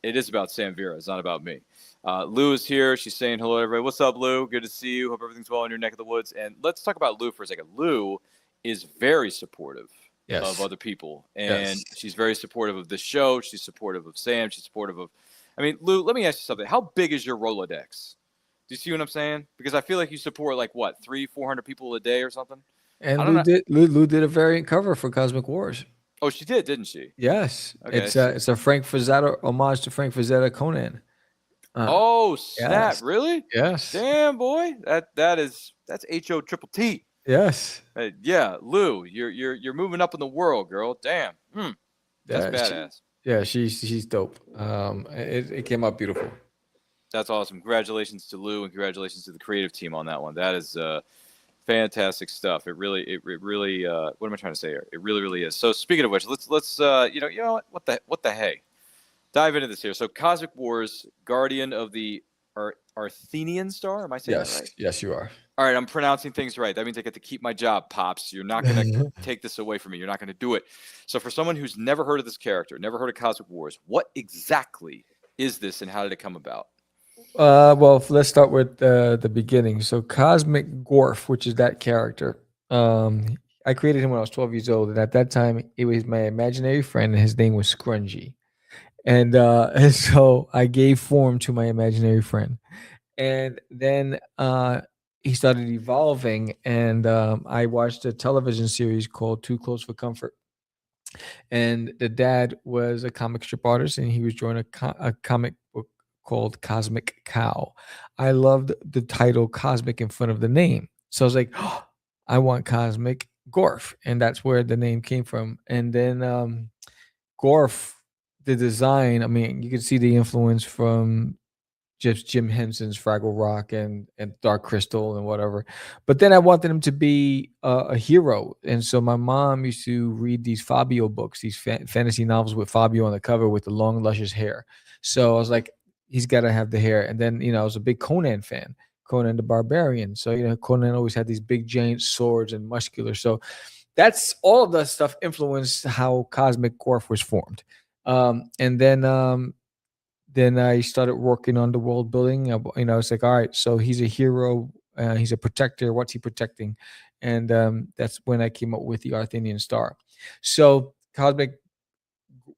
It is about Sam Vera. It's not about me. Lou is here. She's saying hello, everybody. What's up, Lou? Good to see you. Hope everything's well in your neck of the woods. And let's talk about Lou for a second. Lou is very supportive of other people, and she's very supportive of this show. She's supportive of Sam. She's supportive of. I mean, Lou, let me ask you something. How big is your Rolodex? Do you see what I'm saying? Because I feel like you support 300-400 people a day or something. And Lou did a variant cover for Cosmic Wars. Oh, she did, didn't she? Yes. Okay. It's a Frank Frazetta homage to Frank Frazetta Conan. Oh snap! Yes. Really? Yes. Damn, boy, that's HO_T. Yes. Yeah, Lou, you're moving up in the world, girl. Damn. That's badass. She's dope. It came out beautiful. That's awesome. Congratulations to Lou, and congratulations to the creative team on that one. That is fantastic stuff. It really what am I trying to say here? It really is. So speaking of which, let's what the hey? Dive into this here. So Cosmic Wars, Guardian of the Arthenian Star. Am I saying that right? Yes, you are. All right, I'm pronouncing things right. That means I get to keep my job, Pops. You're not going to take this away from me. You're not going to do it. So for someone who's never heard of this character, never heard of Cosmic Wars, what exactly is this and how did it come about? Well, let's start with the beginning. So Cosmic Gorf, which is that character, I created him when I was 12 years old. And at that time, it was my imaginary friend, and his name was Scrungy. And so I gave form to my imaginary friend. And then he started evolving, and I watched a television series called Too Close for Comfort. And the dad was a comic strip artist, and he was drawing a comic book called Cosmic Cow. I loved the title Cosmic in front of the name. So I was like, oh, I want Cosmic Gorf. And that's where the name came from. And then Gorf, the design, I mean, you can see the influence from just Jim Henson's Fraggle Rock and Dark Crystal and whatever. But then I wanted him to be a hero. And so my mom used to read these Fabio books, these fantasy novels with Fabio on the cover with the long, luscious hair. So I was like, he's got to have the hair. And then, I was a big Conan fan, Conan the Barbarian. So, Conan always had these big, giant swords and muscular. So that's all of that stuff influenced how Cosmic Gorf was formed. And then I started working on the world building. I was like, all right, so he's a hero. He's a protector. What's he protecting? And that's when I came up with the Arthenian Star. So Cosmic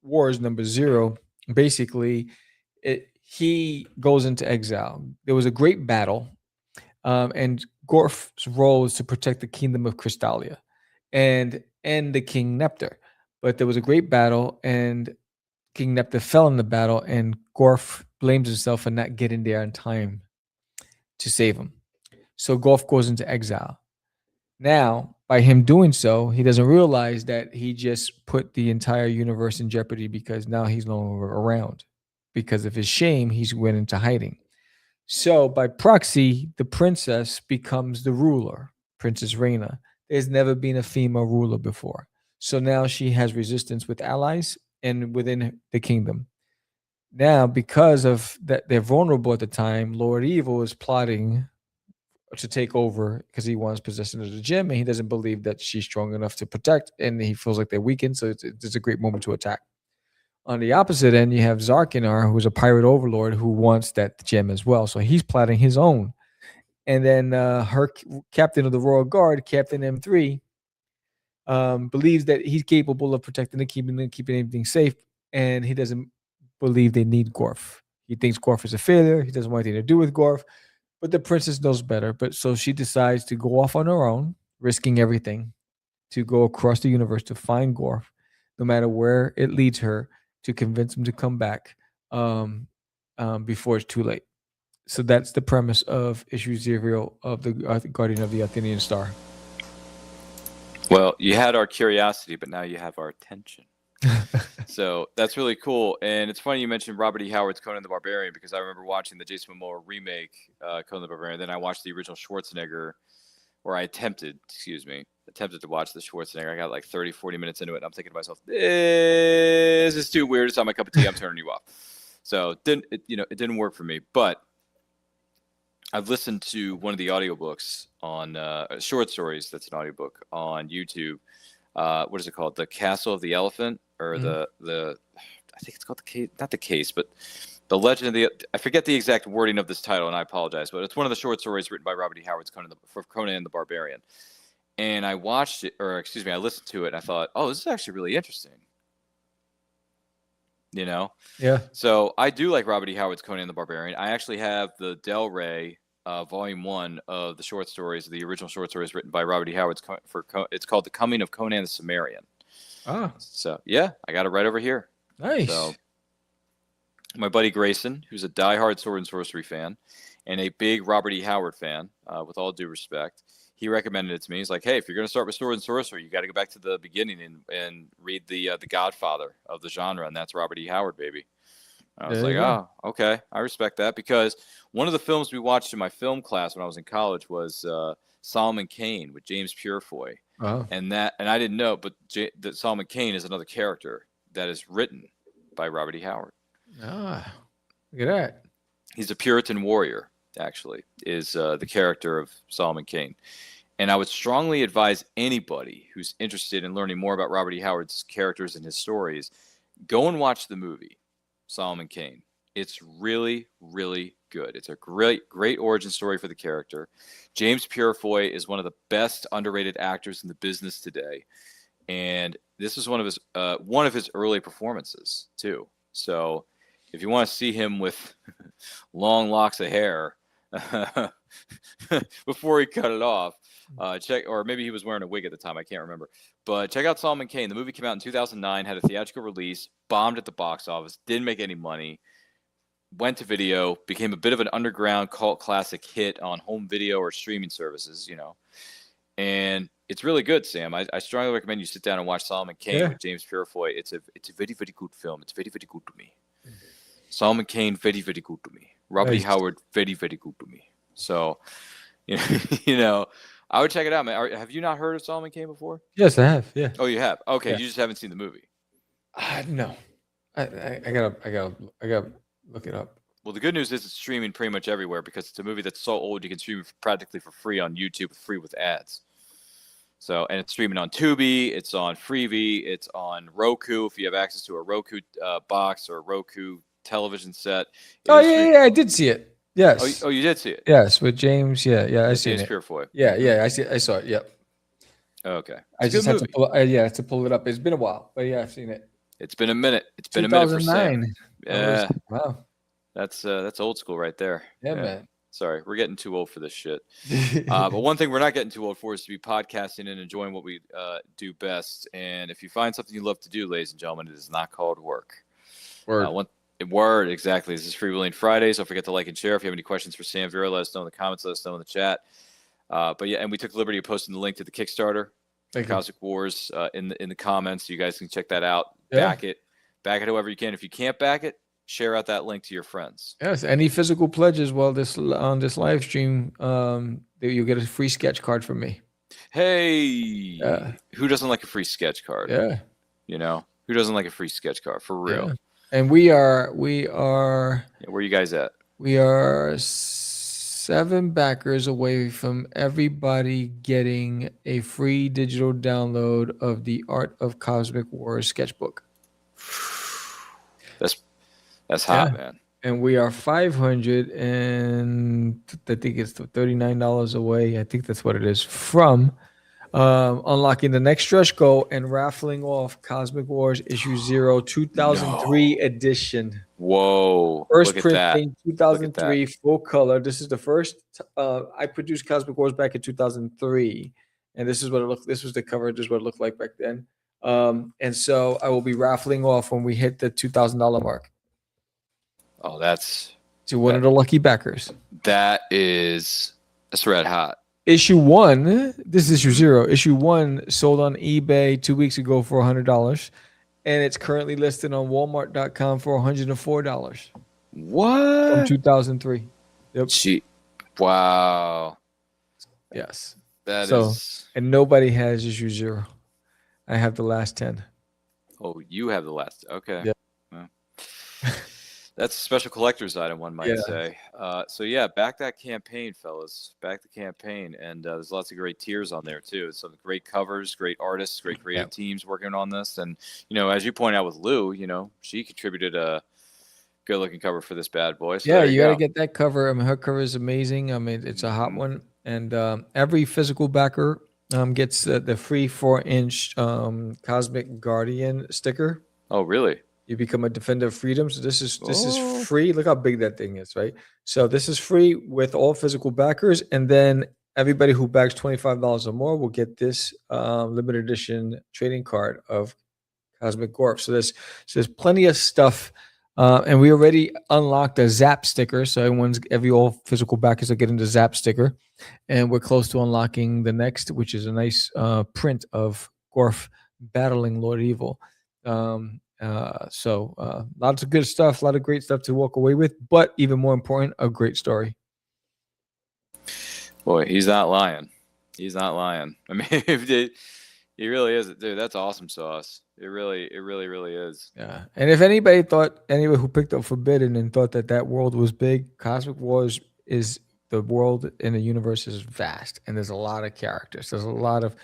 Wars #0, basically, he goes into exile. There was a great battle, and Gorf's role is to protect the kingdom of Crystallia and the King Nepter. But there was a great battle, and King Nepter fell in the battle, and Gorf blames himself for not getting there in time to save him. So Gorf goes into exile. Now, by him doing so, he doesn't realize that he just put the entire universe in jeopardy because now he's no longer around. Because of his shame, he's went into hiding. So by proxy, the princess becomes the ruler, Princess Reina. There's never been a female ruler before. So now she has resistance with allies and within the kingdom. Now, because of that, they're vulnerable at the time. Lord Evil is plotting to take over because he wants possession of the gem, and he doesn't believe that she's strong enough to protect, and he feels like they're weakened. So it's a great moment to attack. On the opposite end, you have Zarkinar, who's a pirate overlord who wants that gem as well. So he's plotting his own. And then her captain of the Royal Guard, Captain M3, believes that he's capable of protecting and keeping everything safe, and he doesn't believe they need Gorf. He thinks Gorf is a failure. He doesn't want anything to do with Gorf, but the princess knows better. But so she decides to go off on her own, risking everything, to go across the universe to find Gorf, no matter where it leads her, to convince him to come back before it's too late. So that's the premise of issue 0 of the Guardian of the Athenian Star. Well, you had our curiosity, but now you have our attention. So that's really cool. And it's funny you mentioned Robert E. Howard's Conan the Barbarian, because I remember watching the Jason Momoa remake, Conan the Barbarian. Then I watched the original Schwarzenegger, or I attempted to watch the Schwarzenegger. I got like 30, 40 minutes into it, and I'm thinking to myself, this is too weird. It's not my cup of tea. I'm turning you off. So it didn't work for me. But I've listened to one of the audiobooks on short stories. That's an audiobook on YouTube. What is it called? The Castle of the Elephant, or the I think it's called the case, not the case, but the Legend of the. I forget the exact wording of this title, and I apologize, but it's one of the short stories written by Robert E. Howard's Conan the Barbarian. And I watched it, or excuse me, I listened to it, and I thought, oh, this is actually really interesting. You know? Yeah. So I do like Robert E. Howard's Conan the Barbarian. I actually have the Del Rey volume 1 of the short stories, the original short stories written by Robert E. Howard. It's called The Coming of Conan the Cimmerian. Ah. So yeah, I got it right over here. Nice. So my buddy Grayson, who's a diehard sword and sorcery fan and a big Robert E. Howard fan, with all due respect, he recommended it to me. He's like, hey, if you're going to start with sword and sorcery, you got to go back to the beginning and read the Godfather of the genre, and that's Robert E. Howard, baby. I was like, oh, okay, I respect that, because one of the films we watched in my film class when I was in college was Solomon Kane with James Purefoy. Oh. And I didn't know, but that Solomon Kane is another character that is written by Robert E. Howard. Ah, look at that. He's a Puritan warrior, actually, is the character of Solomon Kane. And I would strongly advise anybody who's interested in learning more about Robert E. Howard's characters and his stories, go and watch the movie Solomon Kane. It's really, really good. It's a great origin story for the character. James Purefoy is one of the best underrated actors in the business today, and this is one of his early performances too. So, if you want to see him with long locks of hair before he cut it off, check, or maybe he was wearing a wig at the time. I can't remember. But check out Solomon Kane. The movie came out in 2009, had a theatrical release, bombed at the box office, didn't make any money, went to video, became a bit of an underground cult classic hit on home video or streaming services, and it's really good, Sam. I strongly recommend you sit down and watch Solomon Kane with James Purefoy. It's a very, very good film. It's very, very good to me. Solomon Kane, very, very good to me. Robert E. Howard, very, very good to me. So, I would check it out, man. Have you not heard of Solomon Kane before? Yes, I have. Yeah. Oh, you have? Okay, Yeah. You just haven't seen the movie. No. I gotta look it up. Well, the good news is it's streaming pretty much everywhere, because it's a movie that's so old you can stream it practically for free on YouTube, free with ads. So, and it's streaming on Tubi, it's on Freevee, it's on Roku if you have access to a Roku box or a Roku television set. I did see it. Yes. Oh, you did see it? Yes, with James. Yeah, I see it. James Purefoy. Yeah, I saw it. Yep. Okay. I just had to pull it up. It's been a while, but yeah, I've seen it. It's been a minute. It's been a minute for Sam. 2009. Yeah. Wow. That's old school right there. Yeah, man. Sorry, we're getting too old for this shit. But one thing we're not getting too old for is to be podcasting and enjoying what we do best. And if you find something you love to do, ladies and gentlemen, it is not called work. Word, exactly. This is Freewheeling Friday. So don't forget to like and share. If you have any questions for Sam Vera, let us know in the comments. Let us know in the chat. But yeah, and we took the liberty of posting the link to the Kickstarter Cosmic Wars in the comments. You guys can check that out. Yeah. Back it however you can. If you can't back it, share out that link to your friends. Yes. Any physical pledges while on this live stream, you'll get a free sketch card from me. Hey, who doesn't like a free sketch card? Yeah. You know, who doesn't like a free sketch card for real? Yeah. And we are. Where are you guys at? We are 7 backers away from everybody getting a free digital download of the Art of Cosmic Wars sketchbook. That's hot, man. And we are 500 and I think it's $39 away. I think that's what it is from unlocking the next stretch goal and raffling off Cosmic Wars issue 0 2003 edition. Whoa! First look at that. printing 2003 full color. This is the first. I produced Cosmic Wars back in 2003, and this is what it looked. This was the cover. This is what it looked like back then. And so I will be raffling off when we hit the $2,000 mark. Oh, that's to one of the lucky backers. That's red hot. Issue 1, this is issue 0. Issue 1 sold on eBay 2 weeks ago for $100, and it's currently listed on Walmart.com for $104. What? From 2003. Yep. Wow. Yes. That is. And nobody has issue 0. I have the last 10. Oh, you have the last. Okay. Yep. Well, that's a special collector's item, one might say. So yeah, back that campaign, fellas. Back the campaign, and there's lots of great tiers on there too. Some great covers, great artists, great creative teams working on this. And as you point out with Lou, she contributed a good-looking cover for this bad boy. So yeah, you got to get that cover. I mean, her cover is amazing. I mean, it's a hot one, and every physical backer gets the free 4-inch Cosmic Guardian sticker. Oh, really? You become a defender of freedom. So this is free. Look how big that thing is, right? So this is free with all physical backers, and then everybody who backs $25 or more will get this limited edition trading card of Cosmic Gorf. So there's plenty of stuff, and we already unlocked a Zap sticker. So all physical backers are getting the Zap sticker, and we're close to unlocking the next, which is a nice print of Gorf battling Lord Evil. So lots of good stuff, a lot of great stuff to walk away with, but even more important, a great story. Boy, he's not lying. He's not lying. I mean, he really is, dude. That's awesome sauce. It really is. Yeah. And if anybody who picked up Forbidden and thought that world was big, Cosmic Wars is the world in the universe is vast, and there's a lot of characters. There's a lot of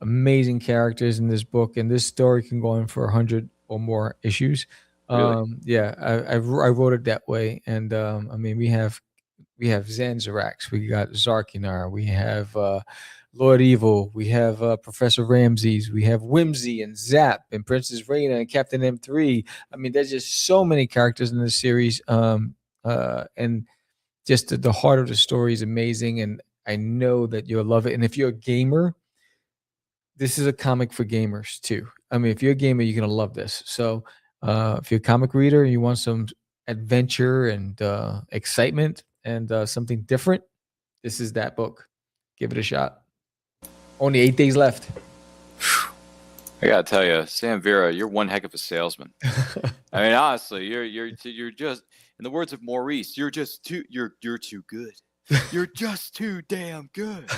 amazing characters in this book, and this story can go on for 100 or more issues. Really? Yeah, I wrote it that way, and I mean we have Zanzarax, we got Zarkinar, we have Lord Evil, we have Professor Ramses, we have Whimsy and Zap and Princess Raina and Captain M3. I mean, there's just so many characters in this series, and just the heart of the story is amazing, and I know that you'll love it. And if you're a gamer, this is a comic for gamers too. I mean, if you're a gamer, you're going to love this. So if you're a comic reader and you want some adventure and excitement and something different, this is that book. Give it a shot. Only 8 days left. I got to tell you, Sam Vera, you're one heck of a salesman. I mean, honestly, you're just, in the words of Maurice, you're too good. You're just too damn good.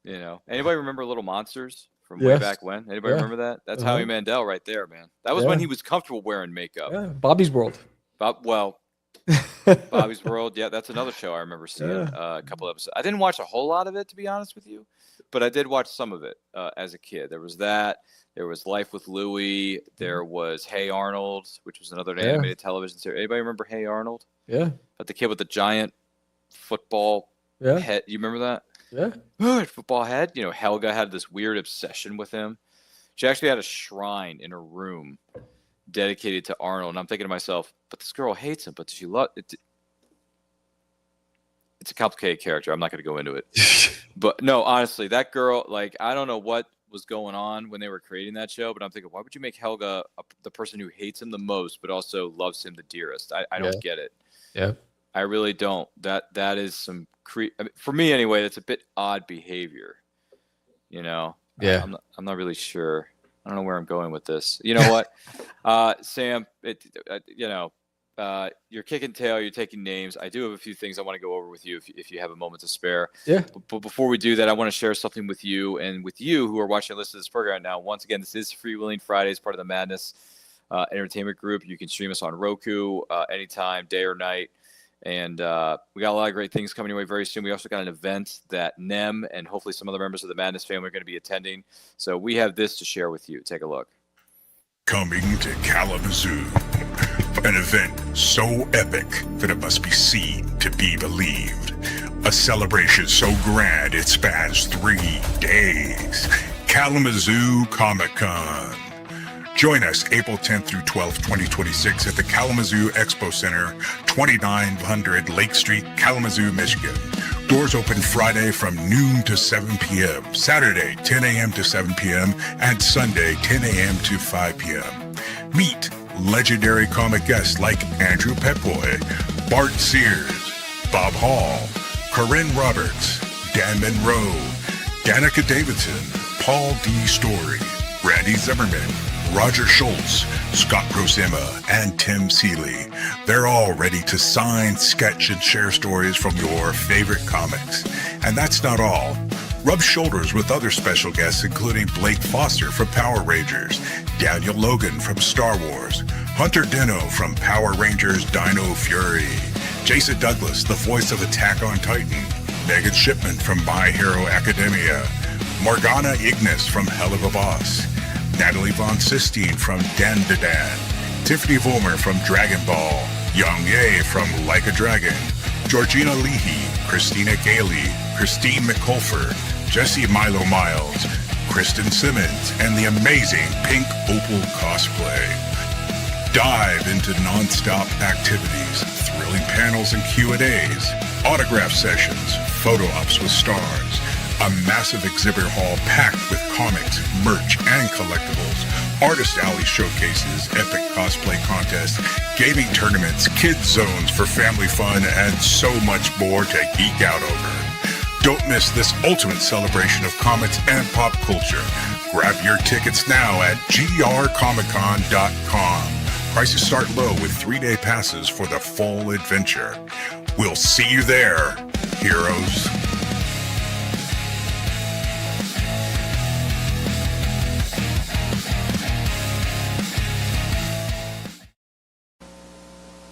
Anybody remember Little Monsters from way back when? Anybody remember that? That's Howie Mandel right there, man. That was when he was comfortable wearing makeup. Yeah. Bobby's World. Bobby's World. Yeah, that's another show I remember seeing a couple episodes. I didn't watch a whole lot of it, to be honest with you, but I did watch some of it as a kid. There was that. There was Life with Louie. There was Hey Arnold, which was another animated television series. Anybody remember Hey Arnold? Yeah. But the kid with the giant football head. You remember that? Yeah. Football head. Helga had this weird obsession with him. She actually had a shrine in her room dedicated to Arnold. And I'm thinking to myself, but this girl hates him, but does she love it? It's a complicated character. I'm not going to go into it. But no, honestly, that girl, I don't know what was going on when they were creating that show, but I'm thinking, why would you make Helga the person who hates him the most, but also loves him the dearest? I don't get it. Yeah. I really don't. That is some for me anyway. That's a bit odd behavior, Yeah. I'm not really sure. I don't know where I'm going with this. You know what, Sam? You're kicking tail. You're taking names. I do have a few things I want to go over with you if you have a moment to spare. Yeah. But before we do that, I want to share something with you and with you who are watching and listening to this program now. Once again, this is Freewheeling Friday, part of the Madness Entertainment Group. You can stream us on Roku anytime, day or night. And we got a lot of great things coming your way very soon. We also got an event that Nem and hopefully some other members of the Madness family are going to be attending. So we have this to share with you. Take a look. Coming to Kalamazoo, an event so epic that it must be seen to be believed. A celebration so grand it spans 3 days. Kalamazoo Comic-Con. Join us April 10th through 12th, 2026 at the Kalamazoo Expo Center, 2900 Lake Street, Kalamazoo, Michigan. Doors open Friday from noon to 7 p.m., Saturday 10 a.m. to 7 p.m., and Sunday 10 a.m. to 5 p.m. Meet legendary comic guests like Andrew Petboy, Bart Sears, Bob Hall, Corinne Roberts, Dan Monroe, Danica Davidson, Paul D. Story, Randy Zimmerman, Roger Schultz, Scott Prosima, and Tim Seeley. They're all ready to sign, sketch, and share stories from your favorite comics. And that's not all. Rub shoulders with other special guests including Blake Foster from Power Rangers, Daniel Logan from Star Wars, Hunter Dino from Power Rangers Dino Fury, Jason Douglas, the voice of Attack on Titan, Megan Shipman from My Hero Academia, Morgana Ignis from Hell of a Boss, Natalie Von Sistine from Dan to Dan, Tiffany Vollmer from Dragon Ball, Young Ye from Like a Dragon, Georgina Leahy, Christina Gailey, Christine McCulfer, Jesse Milo Miles, Kristen Simmons, and the amazing Pink Opal cosplay. Dive into non-stop activities, thrilling panels and Q&As, autograph sessions, photo ops with stars, a massive exhibit hall packed with comics, merch, and collectibles, artist alley showcases, epic cosplay contests, gaming tournaments, kids zones for family fun, and so much more to geek out over. Don't miss this ultimate celebration of comics and pop culture. Grab your tickets now at grcomiccon.com. Prices start low with 3-day passes for the full adventure. We'll see you there, heroes.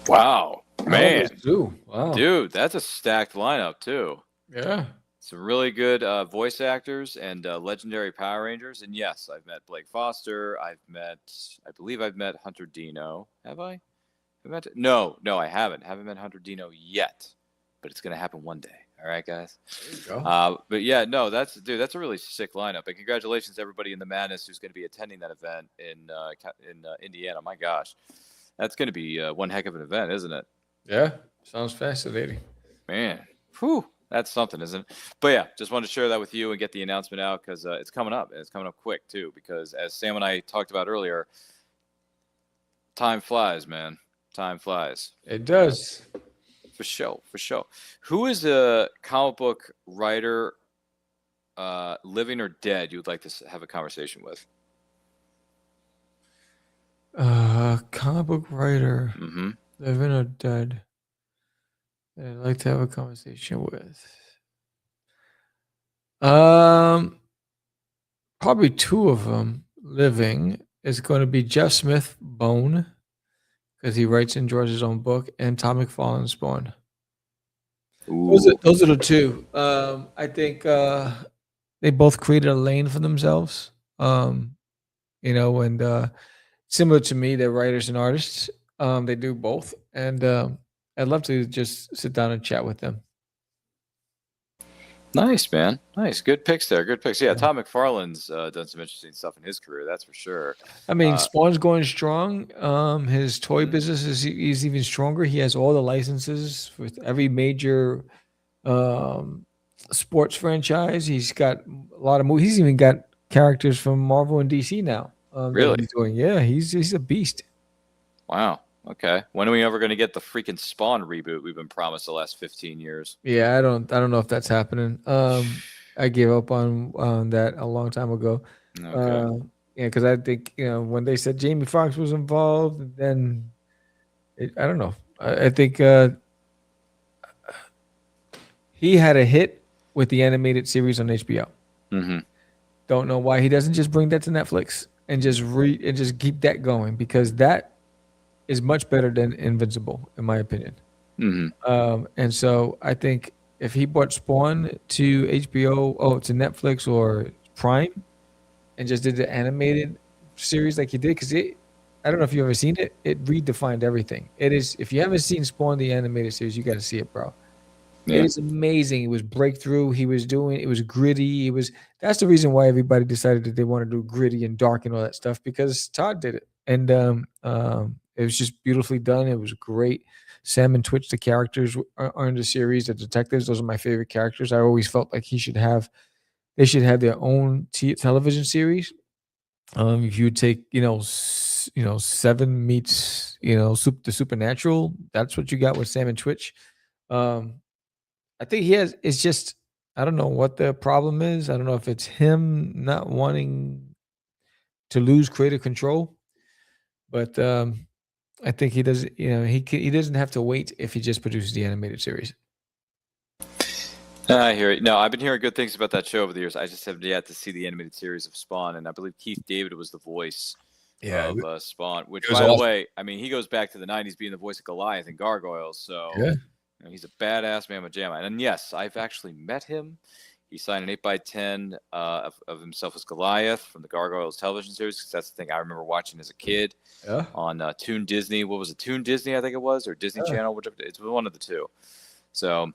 Wow, man. Wow. Dude, that's a stacked lineup too. Yeah. Some really good voice actors and legendary Power Rangers. And yes, I've met Blake Foster. I believe I've met Hunter Dino. Have I? No, I haven't. Haven't met Hunter Dino yet, but it's going to happen one day. All right, guys. There you go. But yeah, no, that's a really sick lineup. And congratulations to everybody in the Madness who's going to be attending that event in Indiana. My gosh, that's going to be one heck of an event, isn't it? Yeah. Sounds fascinating. Man, whew. That's something, isn't it? But yeah, just wanted to share that with you and get the announcement out because it's coming up. And it's coming up quick, too, because as Sam and I talked about earlier, time flies, man. Time flies. It does. For sure. Who is a comic book writer, living or dead, you would like to have a conversation with? Comic book writer, Mm-hmm. living or dead, that I'd like to have a conversation with. Probably 2 of them living is going to be Jeff Smith, Bone, because he writes and draws his own book, and Tom McFarlane, Spawn. Those are the 2. I think they both created a lane for themselves. And similar to me, they're writers and artists. They do both, and I'd love to just sit down and chat with them. Nice, man. Nice. Good picks there. Good picks. Yeah, Tom McFarlane's done some interesting stuff in his career, that's for sure. I mean, Spawn's going strong. His toy business is even stronger. He has all the licenses with every major sports franchise. He's got a lot of movies. He's even got characters from Marvel and DC now. Really? He's doing. Yeah, he's a beast. Wow. Okay. When are we ever going to get the freaking Spawn reboot we've been promised the last 15 years? Yeah, I don't know if that's happening. I gave up on that a long time ago. Okay. Yeah, because I think when they said Jamie Foxx was involved, then I don't know. I think he had a hit with the animated series on HBO. Mm-hmm. Don't know why he doesn't just bring that to Netflix and just keep that going, because that is much better than Invincible, in my opinion. Mm-hmm. And so I think if he brought Spawn to HBO, to Netflix or Prime, and just did the animated series like he did, because I don't know if you've ever seen it. It redefined everything. It is, if you haven't seen Spawn the animated series, you got to see it, bro. It Yeah. is amazing. It was breakthrough. It was gritty. That's the reason why everybody decided that they want to do gritty and dark and all that stuff, because Todd did it. And it was just beautifully done. It was great. Sam and Twitch, the characters are in the series, the detectives, those are my favorite characters. I always felt like they should have their own television series. If you take, Seven meets, the Supernatural, that's what you got with Sam and Twitch. Um, I think it's just, I don't know what the problem is. I don't know if it's him not wanting to lose creative control, but I think he doesn't, he doesn't have to wait if he just produces the animated series. I hear it. No, I've been hearing good things about that show over the years. I just have yet to see the animated series of Spawn, and I believe Keith David was the voice of Spawn. Which, was by the awesome. way, I mean, he goes back to the '90s being the voice of Goliath in Gargoyles. So Yeah. he's a badass mamma jamma. And yes, I've actually met him. He signed an 8x10 of himself as Goliath from the Gargoyles television series, because that's the thing I remember watching as a kid Yeah. on Toon Disney. What was it? Toon Disney, I think it was, or Disney Channel, whichever. It's one of the two. So.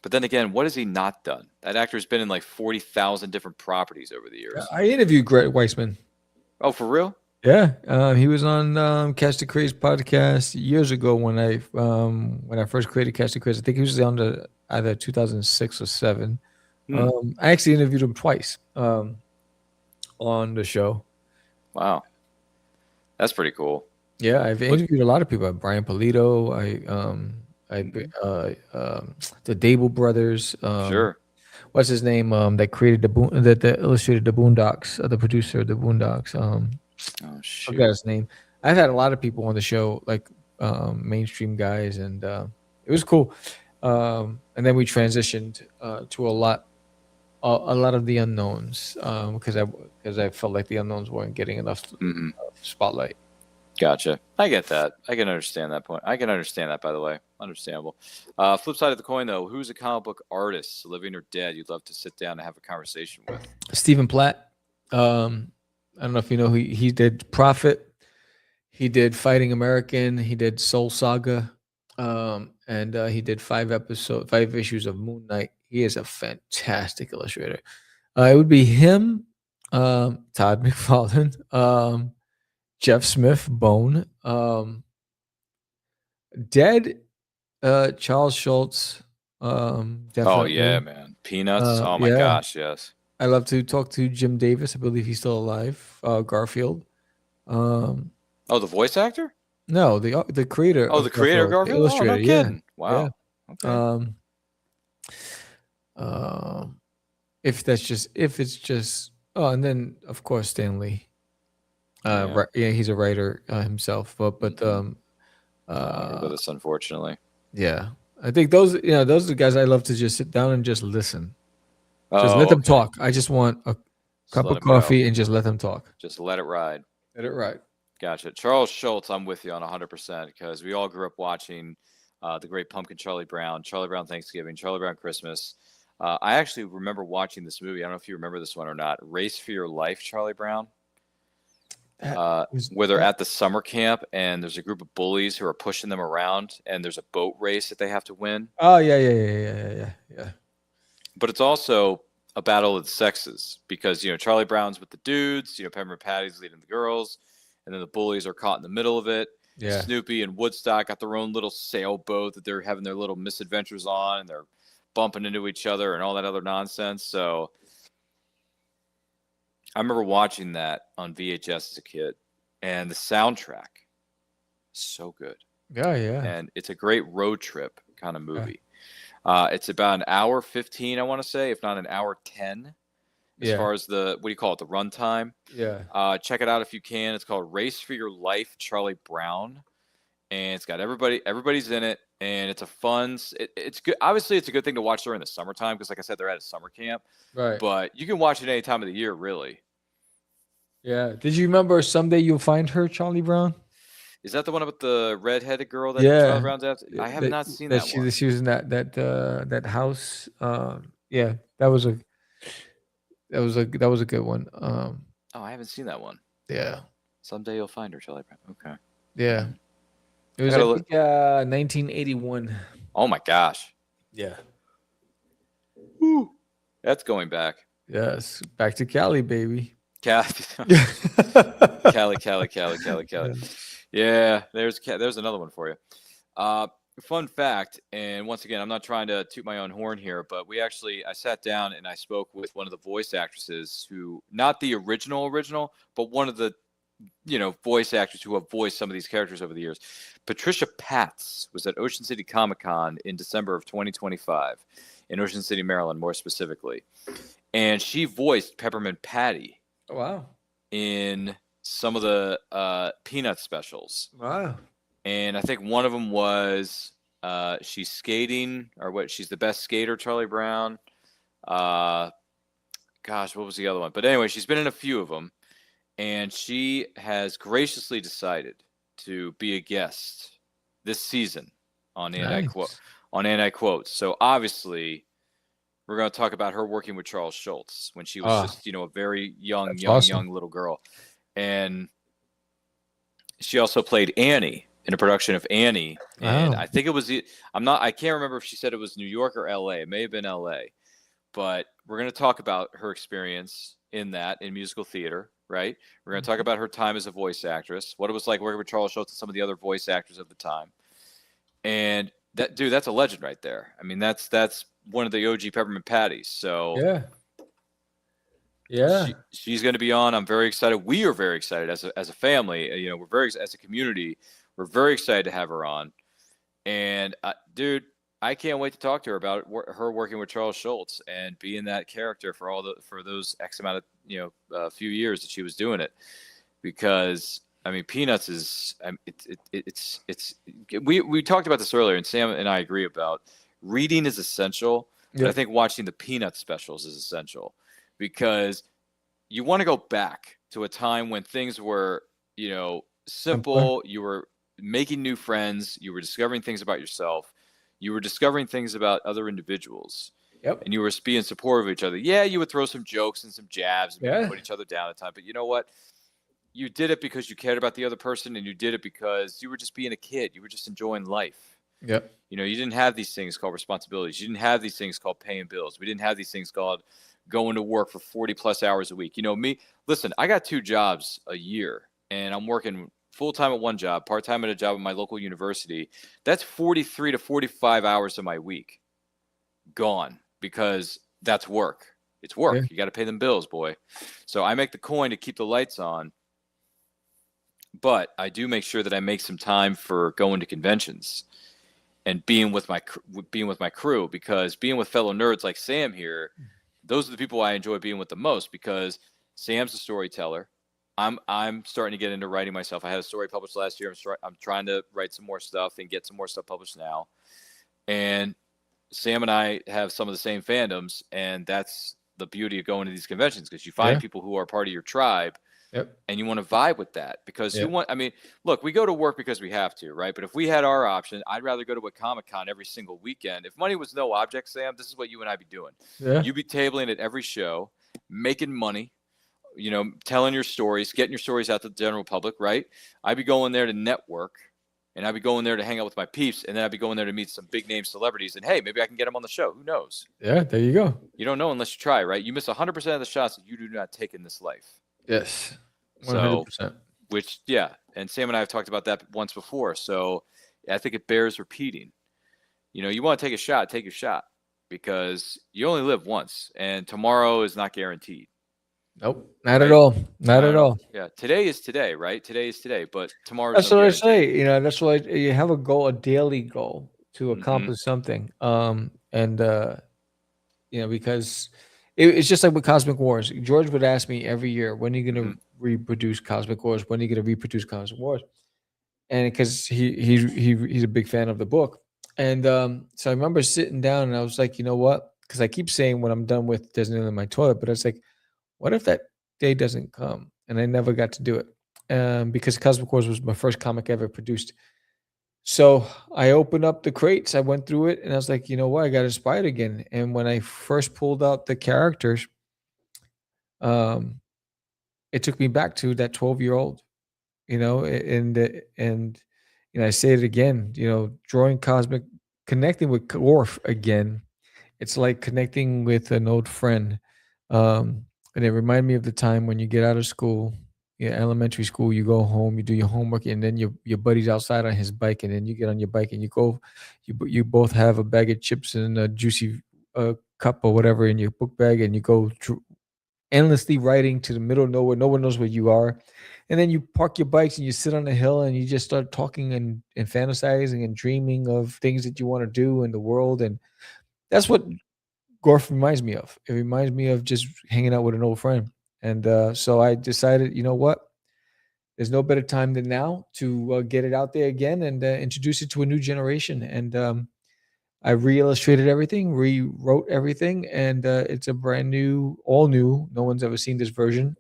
But then again, what has he not done? That actor's been in like 40,000 different properties over the years. I interviewed Greg Weisman. Oh, for real? Yeah, he was on Catch the Craze podcast years ago when I first created Catch the Craze. I think he was on either 2006 or 7. I actually interviewed him twice on the show. Wow, that's pretty cool. Yeah, I've interviewed a lot of people. Brian Polito, the Dable brothers. Sure. What's his name? That created that illustrated the Boondocks. The producer of the Boondocks. Oh I shoot. forgot his name. I've had a lot of people on the show, like mainstream guys, and it was cool. And then we transitioned to a lot of the unknowns, because I felt like the unknowns weren't getting enough spotlight. Gotcha. I get that. I can understand that point. I can understand that, by the way. Understandable. Flip side of the coin, though, who's a comic book artist, living or dead, you'd love to sit down and have a conversation with? Stephen Platt. I don't know if you know, he did Prophet, he did Fighting American, he did Soul Saga, and he did 5 issues of Moon Knight. He is a fantastic illustrator. It would be him, Todd McFarlane, Jeff Smith, Bone, dead, Charles Schultz. Definitely. Oh yeah, man. Peanuts. Oh my gosh, yes. I love to talk to Jim Davis. I believe he's still alive. Garfield. Oh, the voice actor? No, the creator. Oh, the creator of Garfield. Illustrator. Oh, no kidding. Yeah. Wow. Okay. If it's just. Oh, and then of course Stan Lee. Yeah, he's a writer himself, but with us, unfortunately. Yeah, I think those are the guys I love to just sit down and just listen. Just let them talk. I just want a cup of coffee and just let them talk. Just let it ride. Let it ride. Gotcha. Charles Schultz, I'm with you on 100%, because we all grew up watching the Great Pumpkin, Charlie Brown Thanksgiving, Charlie Brown Christmas. I actually remember watching this movie. I don't know if you remember this one or not. Race for Your Life, Charlie Brown. Where they're at the summer camp and there's a group of bullies who are pushing them around, and there's a boat race that they have to win. Oh yeah. But it's also a battle of the sexes, because Charlie Brown's with the dudes, Pepper and Patty's leading the girls, and then the bullies are caught in the middle of it. Yeah. Snoopy and Woodstock got their own little sailboat that they're having their little misadventures on, and they're bumping into each other and all that other nonsense. So I remember watching that on VHS as a kid, and the soundtrack is so good. Yeah. And it's a great road trip kind of movie. It's about an hour 15, I want to say, if not an hour 10, as far as the what do you call it, the runtime. Yeah. Check it out if you can. It's called Race for Your Life, Charlie Brown, and it's got everybody's in it, and it's a fun. It's good. Obviously, it's a good thing to watch during the summertime because, like I said, they're at a summer camp. Right. But you can watch it any time of the year, really. Yeah. Did you remember Someday You'll Find Her, Charlie Brown? Is that the one with the redheaded girl that Yeah. Charlie Brown's after? I have not seen that one. She was in that house. Yeah, that was a good one. Oh, I haven't seen that one. Yeah. Someday You'll Find Her, Charlie Brown. Okay. Yeah. It was 1981. Oh my gosh. Yeah. Woo. That's going back. Yes. Back to Cali, baby. Cali. Yeah, there's another one for you. Fun fact, and once again, I'm not trying to toot my own horn here, but I sat down and I spoke with one of the voice actresses who, not the original, but one of the, voice actors who have voiced some of these characters over the years. Patricia Patz was at Ocean City Comic-Con in December of 2025, in Ocean City, Maryland, more specifically. And she voiced Peppermint Patty. Oh, wow. In some of the Peanuts specials. Wow. And I think one of them was she's skating, or what? She's the best skater, Charlie Brown. Gosh, what was the other one? But anyway, she's been in a few of them, and she has graciously decided to be a guest this season on Anti-Quote. So obviously, we're going to talk about her working with Charles Schultz when she was just, a very young little girl. And she also played Annie in a production of Annie. And I think it was, I can't remember if she said it was New York or LA. It may have been LA. But we're going to talk about her experience in musical theater, right? We're going to talk about her time as a voice actress, what it was like working with Charles Schultz and some of the other voice actors of the time. And that's a legend right there. I mean, that's one of the OG Peppermint Patties. So she's going to be on. I'm very excited. We are very excited as a family. As a community, we're very excited to have her on. And dude, I can't wait to talk to her about her working with Charles Schultz and being that character for those X amount of few years that she was doing it. Because I mean, Peanuts is we talked about this earlier, and Sam and I agree about reading is essential. But I think watching the Peanuts specials is essential because you want to go back to a time when things were, simple. You were making new friends. You were discovering things about yourself. You were discovering things about other individuals. Yep. And you were being supportive of each other. Yeah, you would throw some jokes and some jabs and put each other down at times. But you know what? You did it because you cared about the other person, and you did it because you were just being a kid. You were just enjoying life. Yep. You didn't have these things called responsibilities. You didn't have these things called paying bills. We didn't have these things called going to work for 40 plus hours a week. Me, listen, I got 2 jobs a year, and I'm working full-time at one job, part-time at a job at my local university. That's 43 to 45 hours of my week gone because that's work. It's work. Yeah. You got to pay them bills, boy. So I make the coin to keep the lights on. But I do make sure that I make some time for going to conventions and being with my crew, because being with fellow nerds like Sam here, those are the people I enjoy being with the most, because Sam's a storyteller. I'm starting to get into writing myself. I had a story published last year. I'm trying to write some more stuff and get some more stuff published now. And Sam and I have some of the same fandoms, and that's the beauty of going to these conventions, because you find people who are part of your tribe. Yep. And you want to vibe with that, because look, we go to work because we have to, right? But if we had our option, I'd rather go to a Comic-Con every single weekend. If money was no object, Sam, this is what you and I be doing. Yeah. You'd be tabling at every show, making money, telling your stories, getting your stories out to the general public, right? I'd be going there to network, and I'd be going there to hang out with my peeps, and then I'd be going there to meet some big name celebrities, and hey, maybe I can get them on the show. Who knows? Yeah, there you go. You don't know unless you try, right? You miss 100% of the shots that you do not take in this life. Yes. 100%. So, and Sam and I have talked about that once before. So I think it bears repeating. You want to take a shot, take your shot, because you only live once, and tomorrow is not guaranteed. Nope, not at all. Not at all. Yeah, today is today, right? Today is today, but tomorrow. That's what I say. That's why you have a goal, a daily goal to accomplish something. And because it's just like with Cosmic Wars. George would ask me every year, when are you going to reproduce Cosmic Wars? When are you going to reproduce Cosmic Wars? And because he's a big fan of the book. And so I remember sitting down and I was like, you know what? Because I keep saying when I'm done with Disneyland in my toilet, but I was like, what if that day doesn't come? And I never got to do it because Cosmic Wars was my first comic ever produced. So I opened up the crates, I went through it, and I was like, you know what? I got inspired again. And when I first pulled out the characters, um, it took me back to that 12-year-old, and I say it again, drawing cosmic, connecting with Orf again. It's like connecting with an old friend. And it reminded me of the time when you get out of school, elementary school, you go home, you do your homework, and then your buddy's outside on his bike, and then you get on your bike and you go, you both have a bag of chips and a juicy cup or whatever in your book bag, and you go endlessly riding to the middle of nowhere. No one knows where you are. And then you park your bikes and you sit on the hill and you just start talking and fantasizing and dreaming of things that you want to do in the world. And that's what Gorf reminds me of. It reminds me of just hanging out with an old friend. And so I decided, you know what? There's no better time than now to get it out there again and introduce it to a new generation. And I re-illustrated everything, rewrote everything, and it's a brand new, all new. No one's ever seen this version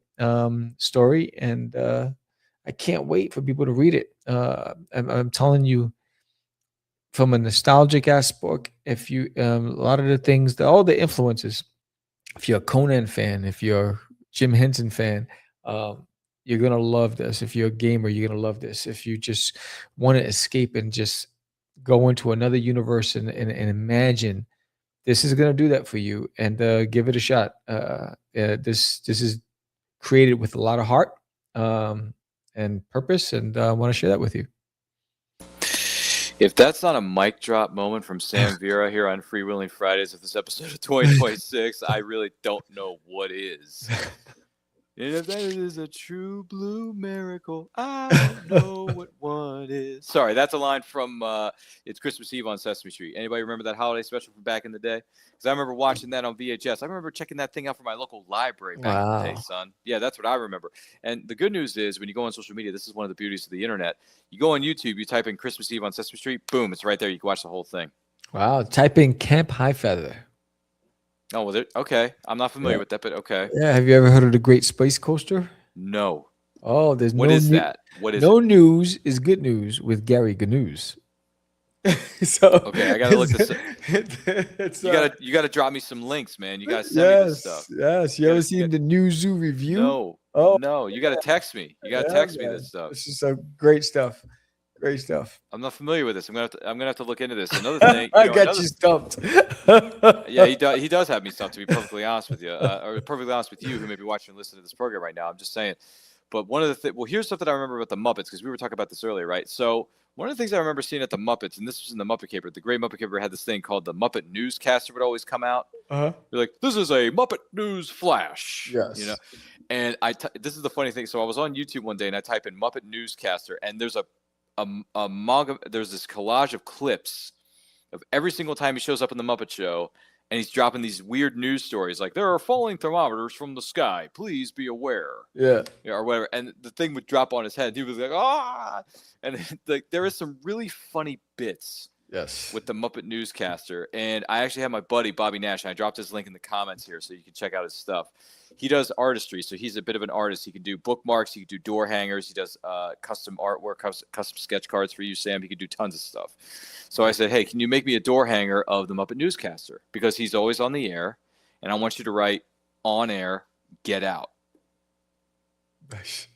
story, and I can't wait for people to read it. I'm telling you, from a nostalgic aspect, if you a lot of the things, all the influences. If you're a Conan fan, if you're a Jim Henson fan, you're gonna love this. If you're a gamer, you're gonna love this. If you just want to escape and just go into another universe and imagine, this is going to do that for you, and give it a shot. This is created with a lot of heart and purpose, and I want to share that with you. If that's not a mic drop moment from Sam Vera here on Freewheeling Fridays of this episode of 2026, I really don't know what is. And if that is a true blue miracle, I don't know what one is. Sorry, that's a line from It's Christmas Eve on Sesame Street. Anybody remember that holiday special from back in the day? Because I remember watching that on VHS. I remember checking that thing out from my local library back in the day, son. Yeah, that's what I remember. And the good news is when you go on social media, this is one of the beauties of the internet. You go on YouTube, you type in Christmas Eve on Sesame Street, boom, it's right there. You can watch the whole thing. Wow. Type in Camp High Feather. Oh, was it? Okay. I'm not familiar with that, but okay. Yeah. Have you ever heard of the Great Space Coaster? No. Oh, there's what no is that? What is no it? news is good news with Gary Gnews. So okay, I gotta look this up. You gotta drop me some links, man. You gotta send me this stuff. Yes. You ever seen the New Zoo review? No. Oh no. You gotta text me. You gotta text me this stuff. This is some great stuff. Great stuff. I'm not familiar with this. I'm gonna have to look into this. Another thing. I got you stumped. Yeah, he does have me stumped, to be perfectly honest with you, or perfectly honest with you, who may be watching and listening to this program right now. I'm just saying. But one of the things, well, here's something I remember about the Muppets, because we were talking about this earlier, right? So one of the things I remember seeing at the Muppets, and this was in the Muppet Caper, the Great Muppet Caper had this thing called the Muppet Newscaster would always come out. You're like, this is a Muppet News Flash. Yes. And this is the funny thing. So I was on YouTube one day and I type in Muppet Newscaster, and there's there's this collage of clips of every single time he shows up in the Muppet Show, and he's dropping these weird news stories like, there are falling thermometers from the sky, please be aware. Yeah, or whatever. And the thing would drop on his head. He was like, ah! And there is some really funny bits. Yes. With the Muppet Newscaster. And I actually have my buddy, Bobby Nash, and I dropped his link in the comments here so you can check out his stuff. He does artistry, so he's a bit of an artist. He can do bookmarks. He can do door hangers. He does custom artwork, custom sketch cards for you, Sam. He can do tons of stuff. So I said, hey, can you make me a door hanger of the Muppet Newscaster? Because he's always on the air, and I want you to write, on air, get out. Nice.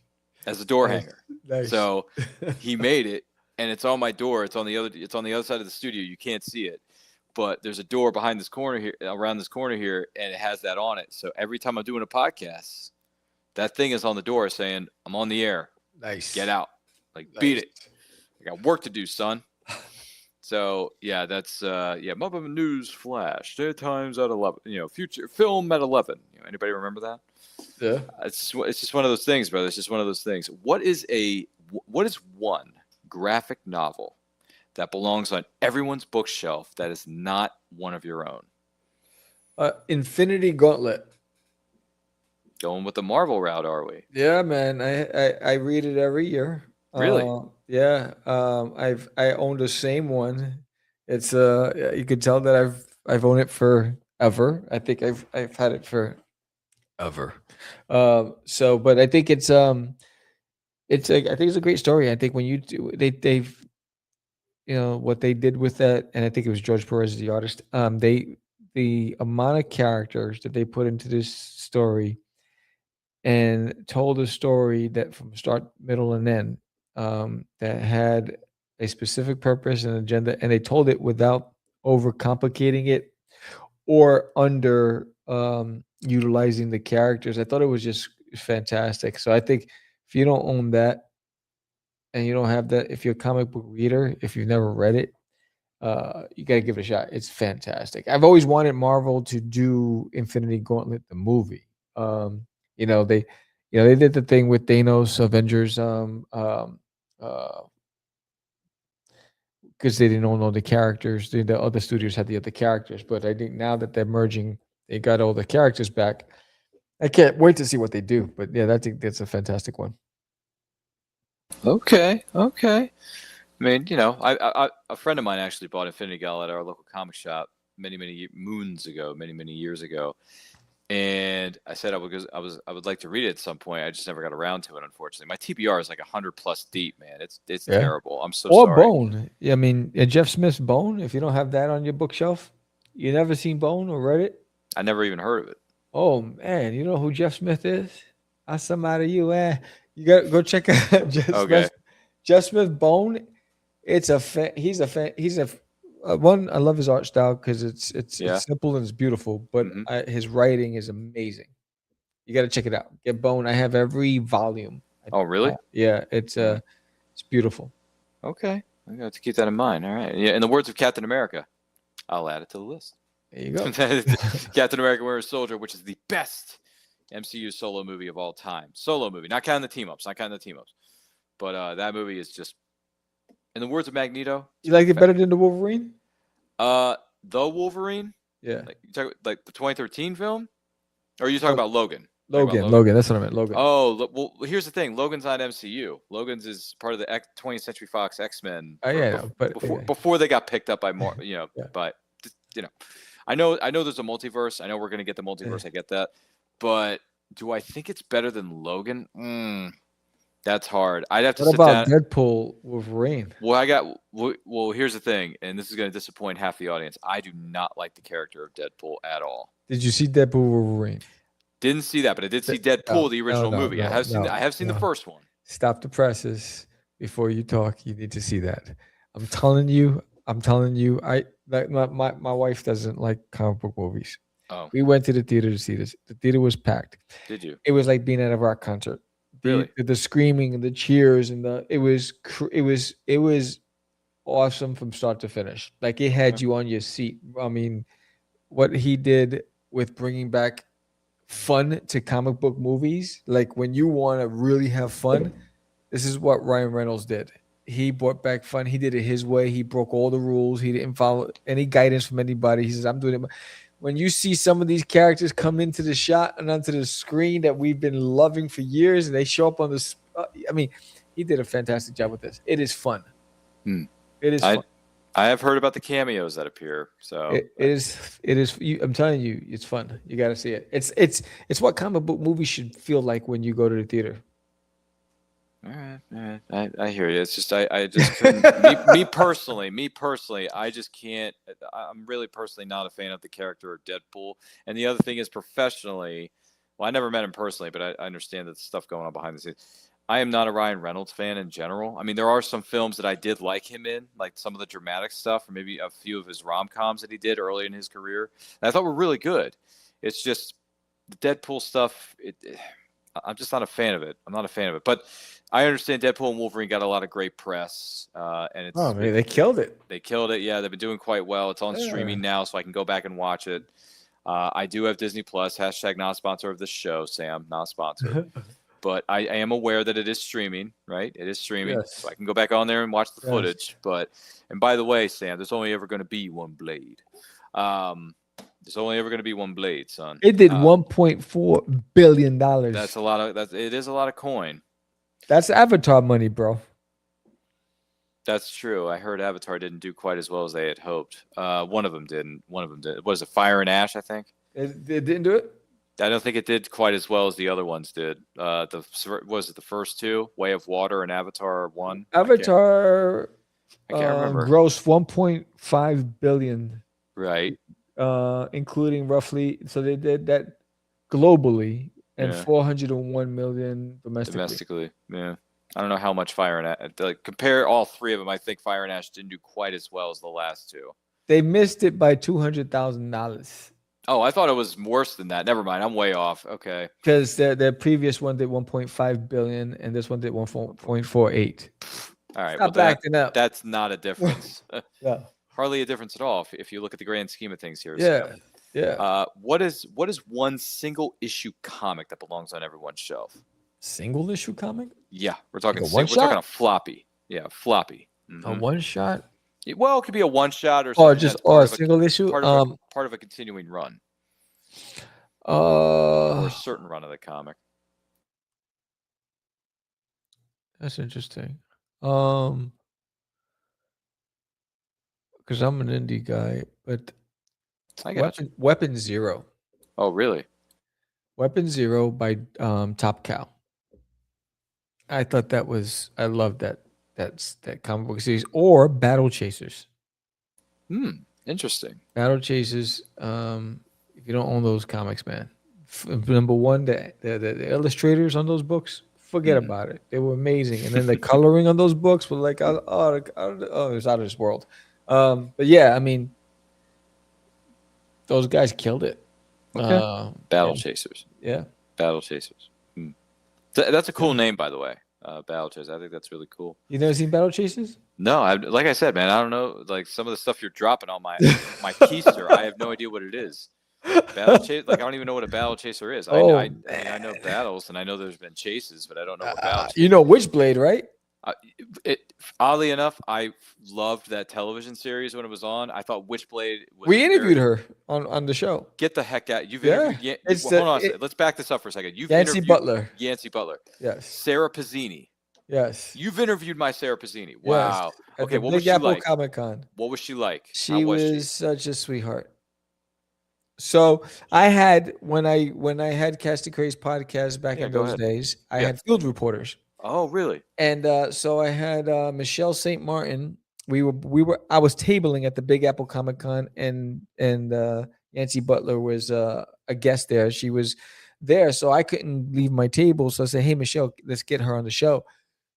As a door hanger. Nice. So he made it. And it's on my door. It's on the other side of the studio. You can't see it, but there's a door behind this corner here, around this corner here, and it has that on it. So every time I'm doing a podcast, that thing is on the door saying, "I'm on the air. Nice. Get out. Like beat it. I got work to do, son." So yeah, that's Muppet News Flash. Times at 11. Future film at 11. Anybody remember that? Yeah. It's just one of those things, brother. It's just one of those things. What is one graphic novel that belongs on everyone's bookshelf that is not one of your own? Infinity Gauntlet. Going with the Marvel route, are we? Yeah, man. I read it every year. Really? Yeah. I own the same one. It's you could tell that I've owned it forever. I think I've had it for ever. So but I think I think it's a great story. I think when you do they've what they did with that, and I think it was George Perez, the artist. The amount of characters that they put into this story and told a story that from start, middle, and end, that had a specific purpose and agenda, and they told it without overcomplicating it or under utilizing the characters. I thought it was just fantastic. So I think if you don't own that and you don't have that, if you're a comic book reader, if you've never read it, you gotta give it a shot. It's fantastic. I've always wanted Marvel to do Infinity Gauntlet, the movie. You know, they they did the thing with Thanos Avengers, because they didn't own all the characters. The other studios had the other characters, but I think now that they're merging, they got all the characters back. I can't wait to see what they do. But yeah, I think that's a fantastic one. Okay. I mean, a friend of mine actually bought Infinity Gauntlet at our local comic shop many moons ago, many years ago. And I said I would like to read it at some point. I just never got around to it, unfortunately. My TBR is like 100+ deep, man. It's Yeah. terrible. I'm so Or sorry. Bone. Yeah, I mean, Jeff Smith's Bone. If you don't have that on your bookshelf, you never seen Bone or read it. I never even heard of it. Oh man, you know who Jeff Smith is? That's somebody you You got to go check out Jeff Smith Bone. He's a fan. He's a one. I love his art style because it's simple and it's beautiful. But his writing is amazing. You got to check it out. Get Bone. I have every volume. Oh, really? Yeah, it's beautiful. Okay, I got to keep that in mind. All right. Yeah. In the words of Captain America, I'll add it to the list. There you go. Captain America: Winter Soldier, which is the best MCU solo movie of all time. Solo movie, not counting the team ups. But that movie is just, in the words of Magneto. You like it better than the Wolverine? The Wolverine? Yeah. Like, you talk like the 2013 film? Or are you talking about Logan? Logan. That's what I meant. Logan. Oh, well, here's the thing. Logan's not MCU. Logan's is part of the 20th Century Fox X-Men. Before they got picked up by more, but I know there's a multiverse. I know we're going to get the multiverse. Yeah. I get that. But do I think it's better than Logan? That's hard. I'd have to sit down. What about Deadpool Wolverine? Well, here's the thing, and this is going to disappoint half the audience. I do not like the character of Deadpool at all. Did you see Deadpool Wolverine? Didn't see that, but I did see Deadpool, the original movie. I have seen the first one. Stop the presses before you talk. You need to see that. I'm telling you. My wife doesn't like comic book movies. Oh. We went to the theater to see this. The theater was packed. Did you? It was like being at a rock concert. Really? The screaming and the cheers and it was awesome from start to finish. Like it had you on your seat. I mean, what he did with bringing back fun to comic book movies, like when you want to really have fun, this is what Ryan Reynolds did. He brought back fun. He did it his way. He broke all the rules. He didn't follow any guidance from anybody. He says, I'm doing it. When you see some of these characters come into the shot and onto the screen that we've been loving for years, and they show up on this, he did a fantastic job with this. It is fun. It is fun. I have heard about the cameos that appear. So it is. I'm telling you, it's fun. You got to see it. It's what comic book movies should feel like when you go to the theater. All right. I hear you. It's just I just couldn't, me personally, I just can't. I'm really personally not a fan of the character of Deadpool. And the other thing is professionally, well, I never met him personally, but I understand that stuff going on behind the scenes. I am not a Ryan Reynolds fan in general. I mean, there are some films that I did like him in, like some of the dramatic stuff, or maybe a few of his rom-coms that he did early in his career that I thought were really good. It's just the Deadpool stuff. I'm just not a fan of it. But I understand Deadpool and Wolverine got a lot of great press, and it's they killed it. They killed it. Yeah, they've been doing quite well. It's on streaming now, so I can go back and watch it. I do have Disney Plus. # not sponsor of this show, Sam. Not sponsored. but I am aware that it is streaming, right? It is streaming, Yes. so I can go back on there and watch the Yes. footage. And by the way, Sam, there's only ever going to be one blade. There's only ever going to be one blade, son. It did $1.4 billion. That's a lot of it is a lot of coin. That's Avatar money, bro. That's true. I heard Avatar didn't do quite as well as they had hoped. One of them didn't. One of them did. Was it Fire and Ash? I think It didn't do it. I don't think it did quite as well as the other ones did. Was it the first two, Way of Water and Avatar 1? Avatar I can't remember. grossed 1.5 billion, Right. including roughly. So they did that globally and Yeah. 401 million domestically. Yeah. I don't know how much Fire and Ash. Like, compare all three of them. I think Fire and Ash didn't do quite as well as the last two. They missed it by $200,000 Oh, I thought it was worse than that. Never mind. I'm way off. Okay. because their previous one did 1.5 billion and this one did 1.48. All right. Stop acting up. That's not a difference. Yeah. Hardly a difference at all if you look at the grand scheme of things here. Yeah. Sam. Yeah. What is one single issue comic that belongs on everyone's shelf? Single issue comic? Yeah, we're talking Like a one we're talking shot? a floppy. Yeah, floppy. A Mhm. one shot? Well, it could be a one shot or Or something just that's part a of single issue? part of a continuing run or a certain run of the comic. That's interesting. Because I'm an indie guy, but I got you. Weapon Zero. Oh, really? Weapon Zero by Top Cow. I thought I loved that comic book series. Or Battle Chasers. Interesting. Battle Chasers. If you don't own those comics, man. Number one, the illustrators on those books, forget about it. They were amazing, and then the coloring on those books were like, it was out of this world. But yeah, I mean, those guys killed it. Okay. Battle yeah. Chasers. Yeah. Battle Chasers. That's a cool name, by the way. Battle Chasers. I think that's really cool. You never seen Battle Chasers? No, like I said, man, I don't know. Like some of the stuff you're dropping on my keister, I have no idea what it is. Battle chase, like I don't even know what a battle chaser is. I know battles and I know there's been chases, but I don't know what battle. You know Witchblade, right? Oddly enough, I loved that television series when it was on. I thought Witchblade was We interviewed her on the show. Get the heck out! You've Yeah. interviewed. It's, Hold on a second. Let's back this up for a second. You've Yancy interviewed Butler. Yancy Butler. Yes. Sarah Pizzini. Yes. You've interviewed my Sarah Pizzini. Wow. At Okay. the What Big was she Apple like? Comic Con. What was she like? She How was such a sweetheart. So I had when I had Catch the Craze podcast back in go those ahead. days, I Yeah. had field reporters, Oh, really? and so I had Michelle St. Martin. I was tabling at the Big Apple Comic Con, and Yancy Butler was a guest there. She was there, so I couldn't leave my table. So I said, "Hey, Michelle, let's get her on the show."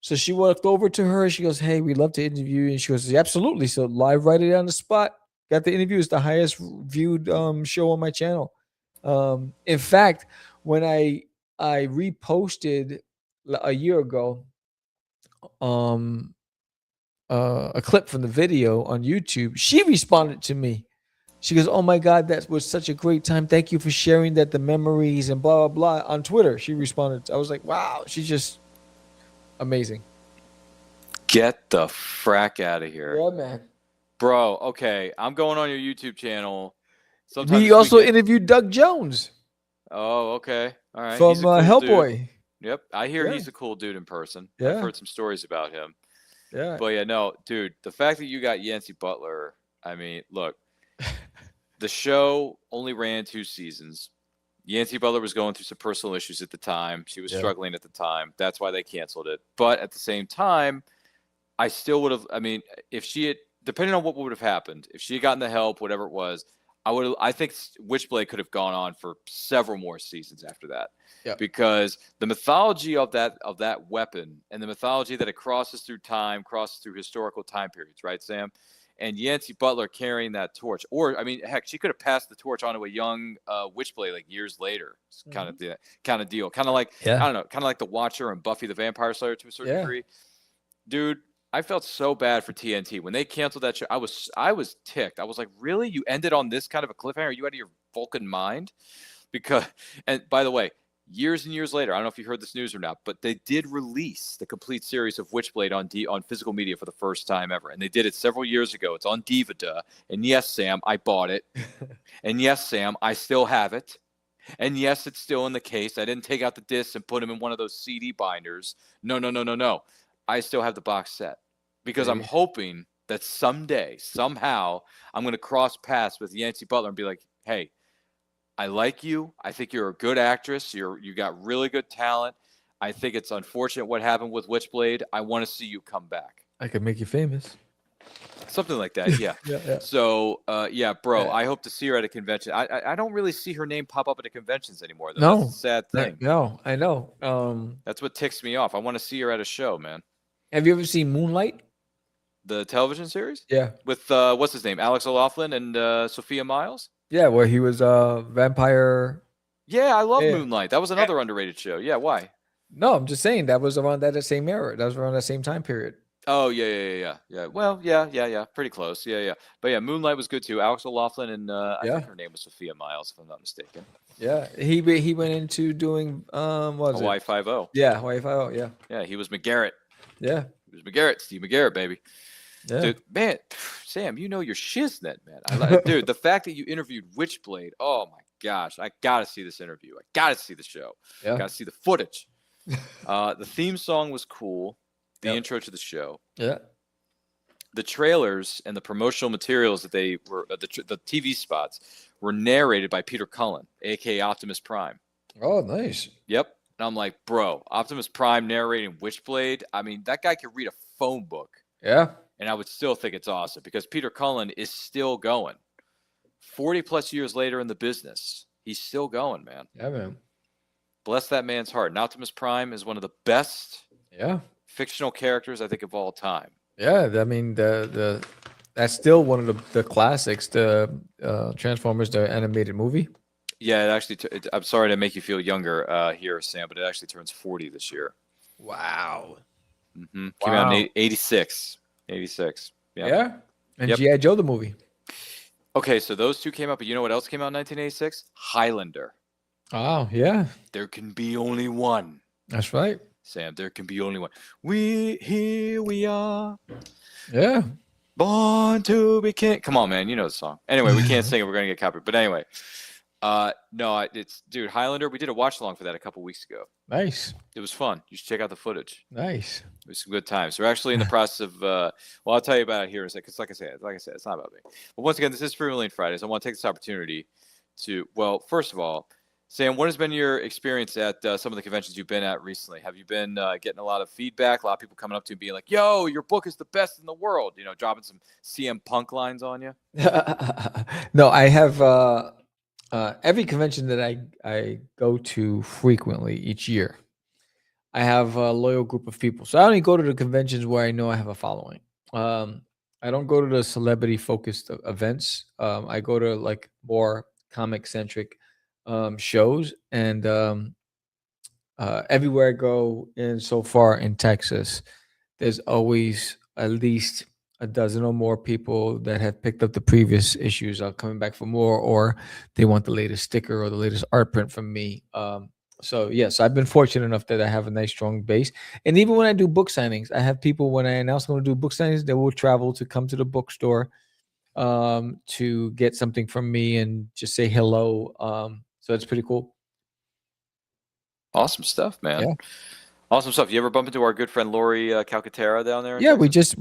So she walked over to her. She goes, "Hey, we'd love to interview you." And she goes, "Absolutely." So live right it on the spot. Got the interview. It's the highest viewed show on my channel. In fact, when I reposted a year ago a clip from the video on YouTube, she responded to me. She goes, "Oh my God, that was such a great time. Thank you for sharing that, the memories and blah, blah, blah." On Twitter, she responded. I was like, wow, she's just amazing. Get the frack out of here. Yeah, man. Bro, okay. I'm going on your YouTube channel. Sometime We this also weekend. interviewed Doug Jones Oh, okay. All right. from He's a cool Hellboy. dude. Yep. I hear Yeah. he's a cool dude in person. Yeah. I've heard some stories about him. Yeah. But yeah, no, dude, the fact that you got Yancy Butler, I mean, look, the show only ran 2 seasons. Yancy Butler was going through some personal issues at the time. She was struggling at the time. That's why they canceled it. But at the same time, I still would have, I mean, if she had, depending on what would have happened, if she had gotten the help, whatever it was, I think Witchblade could have gone on for several more seasons after that. Yeah. Because the mythology of that weapon and the mythology that it crosses through time, crosses through historical time periods, right, Sam? And Yancy Butler carrying that torch, or I mean, heck, she could have passed the torch on to a young Witchblade like years later, kind of deal, kind of like I don't know, kind of like the Watcher and Buffy the Vampire Slayer to a certain degree. Dude, I felt so bad for TNT when they canceled that show. I was ticked. I was like, really? You ended on this kind of a cliffhanger? Are you out of your Vulcan mind? Because, and by the way, years and years later, I don't know if you heard this news or not, but they did release the complete series of Witchblade on physical media for the first time ever. And they did it several years ago. It's on Divida. And yes, Sam, I bought it. And yes, Sam, I still have it. And yes, it's still in the case. I didn't take out the discs and put them in one of those CD binders. No. I still have the box set because I'm hoping that someday, somehow, I'm going to cross paths with Yancey Butler and be like, hey, I like you. I think you're a good actress. You got really good talent. I think it's unfortunate what happened with Witchblade. I want to see you come back. I could make you famous. Something like that, yeah. Yeah. So, bro, Yeah. I hope to see her at a convention. I don't really see her name pop up at the conventions anymore, though. No. That's a sad thing. No, I know. That's what ticks me off. I want to see her at a show, man. Have you ever seen Moonlight? The television series? Yeah. With, what's his name? Alex O'Loughlin and Sophia Myles? Yeah, where he was a vampire. Yeah, I love Yeah. Moonlight. That was another underrated show. Yeah, why? No, I'm just saying that was around that same era. That was around that same time period. Oh, yeah. Well, yeah. Pretty close. Yeah. But yeah, Moonlight was good too. Alex O'Loughlin and I think her name was Sophia Myles, if I'm not mistaken. Yeah, he went into doing what was Hawaii it? 5-0. Yeah, Hawaii 5-0. Yeah. Yeah, he was McGarrett. Yeah. He was McGarrett, Steve McGarrett, baby. Yeah. Dude, man, Sam, you know your shiznit, man. Dude, the fact that you interviewed Witchblade, oh my gosh, I gotta see this interview. I gotta see the show. Yeah. Gotta see the footage. The theme song was cool. The intro to the show. Yeah. The trailers and the promotional materials that they were, the TV spots, were narrated by Peter Cullen, aka Optimus Prime. Oh, nice. Yep. And I'm like, bro, Optimus Prime narrating Witchblade. I mean, that guy could read a phone book. Yeah. And I would still think it's awesome because Peter Cullen is still going. 40 plus years later in the business, he's still going, man. Yeah, man. Bless that man's heart. And Optimus Prime is one of the best fictional characters, I think, of all time. Yeah, I mean that's still one of the classics, the Transformers, the animated movie. Yeah, it actually. I'm sorry to make you feel younger here, Sam, but it actually turns 40 this year. Wow. Mm-hmm. Came out in 86. 86. Yeah. And G.I. Joe the movie. Okay, so those two came out, but you know what else came out in 1986? Highlander. Oh, yeah. There can be only one. That's right. Sam, there can be only one. Here we are. Yeah. Born to be king. Come on, man. You know the song. Anyway, we can't sing it. We're going to get copied. But anyway, no, it's, dude, Highlander. We did a watch along for that a couple weeks ago. Nice. It was fun. You should check out the footage. Nice. It was some good times. We're actually in the process of, well, I'll tell you about it here in a second. Because like I said, it's not about me. But once again, this is Freewheeling Fridays. I want to take this opportunity to, well, first of all, Sam, what has been your experience at some of the conventions you've been at recently? Have you been getting a lot of feedback? A lot of people coming up to you and being like, yo, your book is the best in the world. You know, dropping some CM Punk lines on you? No, I have every convention that I go to frequently each year. I have a loyal group of people. So I only go to the conventions where I know I have a following. I don't go to the celebrity-focused events. I go to like more comic-centric shows, and everywhere I go in so far in Texas, there's always at least a dozen or more people that have picked up the previous issues are coming back for more, or they want the latest sticker or the latest art print from me. So yes, I've been fortunate enough that I have a nice strong base. And even when I do book signings, I have people, when I announce I'm going to do book signings, they will travel to come to the bookstore to get something from me and just say hello. So it's pretty cool. Awesome stuff, man. Yeah. Awesome stuff. You ever bump into our good friend Lori Calcaterra down there? Yeah, we just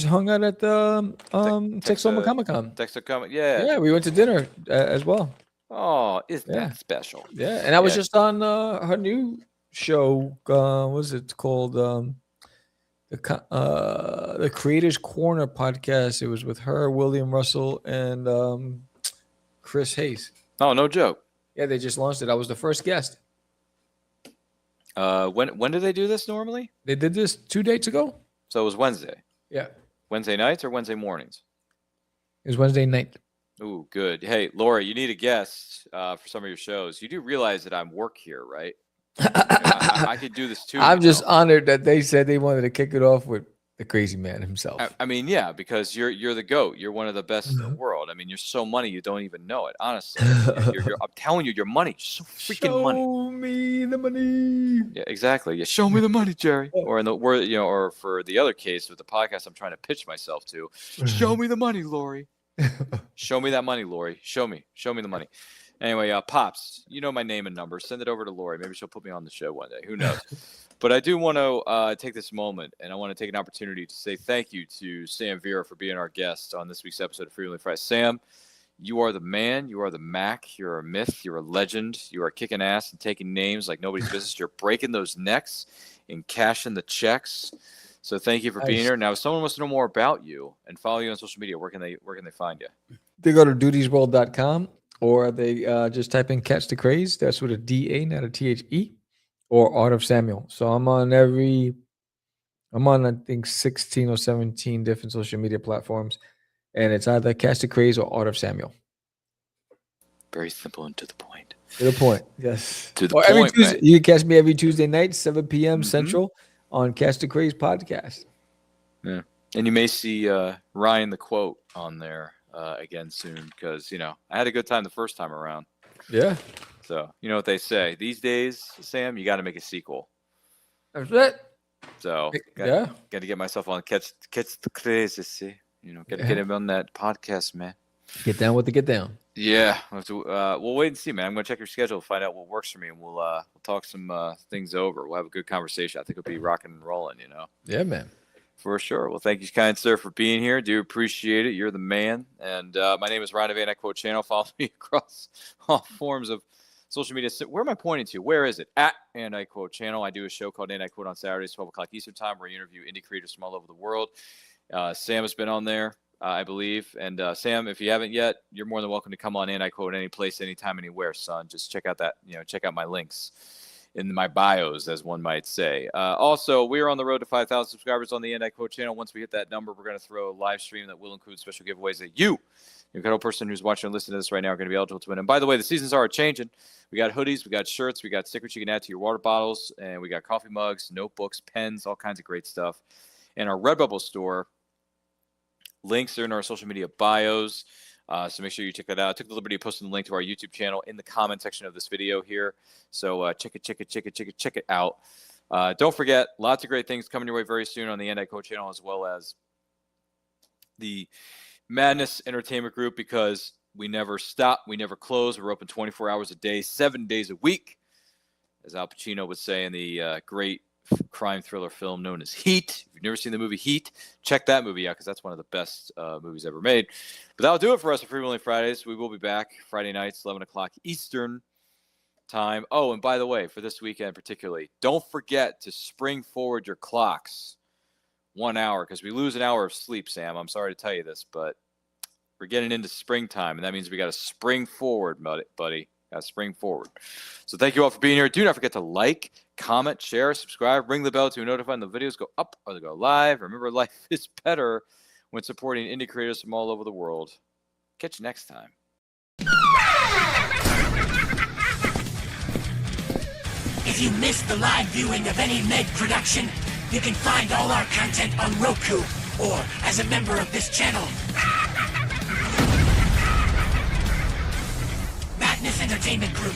hung out at the Texoma Comic Con. Texas Comic, yeah. Yeah, we went to dinner as well. Oh, isn't that special? Yeah, and I was just on her new show. What was it called? The Creators Corner podcast. It was with her, William Russell, and Chris Hayes. Oh, no joke. Yeah, they just launched it. I was the first guest. When do they do this normally? They did this 2 days ago. So it was Wednesday. Yeah. Wednesday nights or Wednesday mornings? It was Wednesday night. Ooh, good. Hey, Laura, you need a guest for some of your shows. You do realize that I'm work here, right? I could do this too. I'm just honored that they said they wanted to kick it off with the crazy man himself. I mean, yeah, because you're the GOAT. You're one of the best in the world. I mean, you're so money you don't even know it. Honestly, I'm telling you, your money, so freaking money. Show me the money. Yeah, exactly. Yeah, show me the money, Jerry. Or in the word, or for the other case with the podcast, I'm trying to pitch myself to. Show me the money, Lori. Show me that money, Lori. Show me the money. Anyway, Pops, you know my name and number. Send it over to Lori. Maybe she'll put me on the show one day. Who knows? But I do want to take this moment, and I want to take an opportunity to say thank you to Sam Vera for being our guest on this week's episode of Freewheeling Friday. Sam, you are the man. You are the Mac. You're a myth. You're a legend. You are kicking ass and taking names like nobody's business. You're breaking those necks and cashing the checks. So thank you for being here. Now, if someone wants to know more about you and follow you on social media, where can they find you? They go to dudesworld.com, or they just type in Catch the Craze. That's with a D-A, not a T-H-E, or Art of Samuel. So I'm on I think 16 or 17 different social media platforms, and it's either Catch the Craze or Art of Samuel. Very simple and to the point. To the point, yes. To the or point, every Tuesday, man. you can catch me every Tuesday night, 7 p.m. Central on Catch the Craze podcast. Yeah. And you may see Ryan the Quote on there again soon, because, I had a good time the first time around. Yeah. So, you know what they say. These days, Sam, you got to make a sequel. That's it. So, got to get myself on Catch the Crazy, see? Got to get him on that podcast, man. Get down with the get down. Yeah. We'll wait and see, man. I'm going to check your schedule, find out what works for me, and we'll talk some things over. We'll have a good conversation. I think it'll be rocking and rolling, Yeah, man. For sure. Well, thank you, kind sir, for being here. Do appreciate it. You're the man. And my name is Ryan of And I Quote Channel. Follow me across all forms of social media. Where am I pointing to? Where is it? At And I Quote Channel. I do a show called And I Quote on Saturdays, 12 o'clock Eastern Time, where I interview indie creators from all over the world. Sam has been on there, I believe. And Sam, if you haven't yet, you're more than welcome to come on And I Quote any place, anytime, anywhere, son. Just check out check out my links in my bios, as one might say. Also, we are on the road to 5,000 subscribers on the And I Quote channel. Once we hit that number, we're going to throw a live stream that will include special giveaways that you, the incredible person who's watching and listening to this right now, are going to be eligible to win. And by the way, the seasons are changing. We got hoodies, we got shirts, we got stickers you can add to your water bottles, and we got coffee mugs, notebooks, pens, all kinds of great stuff. And our Redbubble store, links are in our social media bios. So make sure you check that out. I took the liberty of posting the link to our YouTube channel in the comment section of this video here. So check it out. Don't forget, lots of great things coming your way very soon on the And I Quote channel, as well as the Madness Entertainment Group, because we never stop, we never close. We're open 24 hours a day, 7 days a week, as Al Pacino would say in the great crime thriller film known as Heat. If you've never seen the movie Heat, check that movie out, because that's one of the best movies ever made. But that'll do it for us at Freewheeling Fridays. We will be back Friday nights, 11 o'clock Eastern time. Oh, and by the way, for this weekend particularly, don't forget to spring forward your clocks 1 hour, because we lose an hour of sleep, Sam. I'm sorry to tell you this, but we're getting into springtime, and that means we got to spring forward, buddy. Got to spring forward. So thank you all for being here. Do not forget to like, comment, share, subscribe, ring the bell to be notified when the videos go up or they go live. Remember, life is better when supporting indie creators from all over the world. Catch you next time. If you missed the live viewing of any Meg production, you can find all our content on Roku or as a member of this channel. Madness Entertainment Group.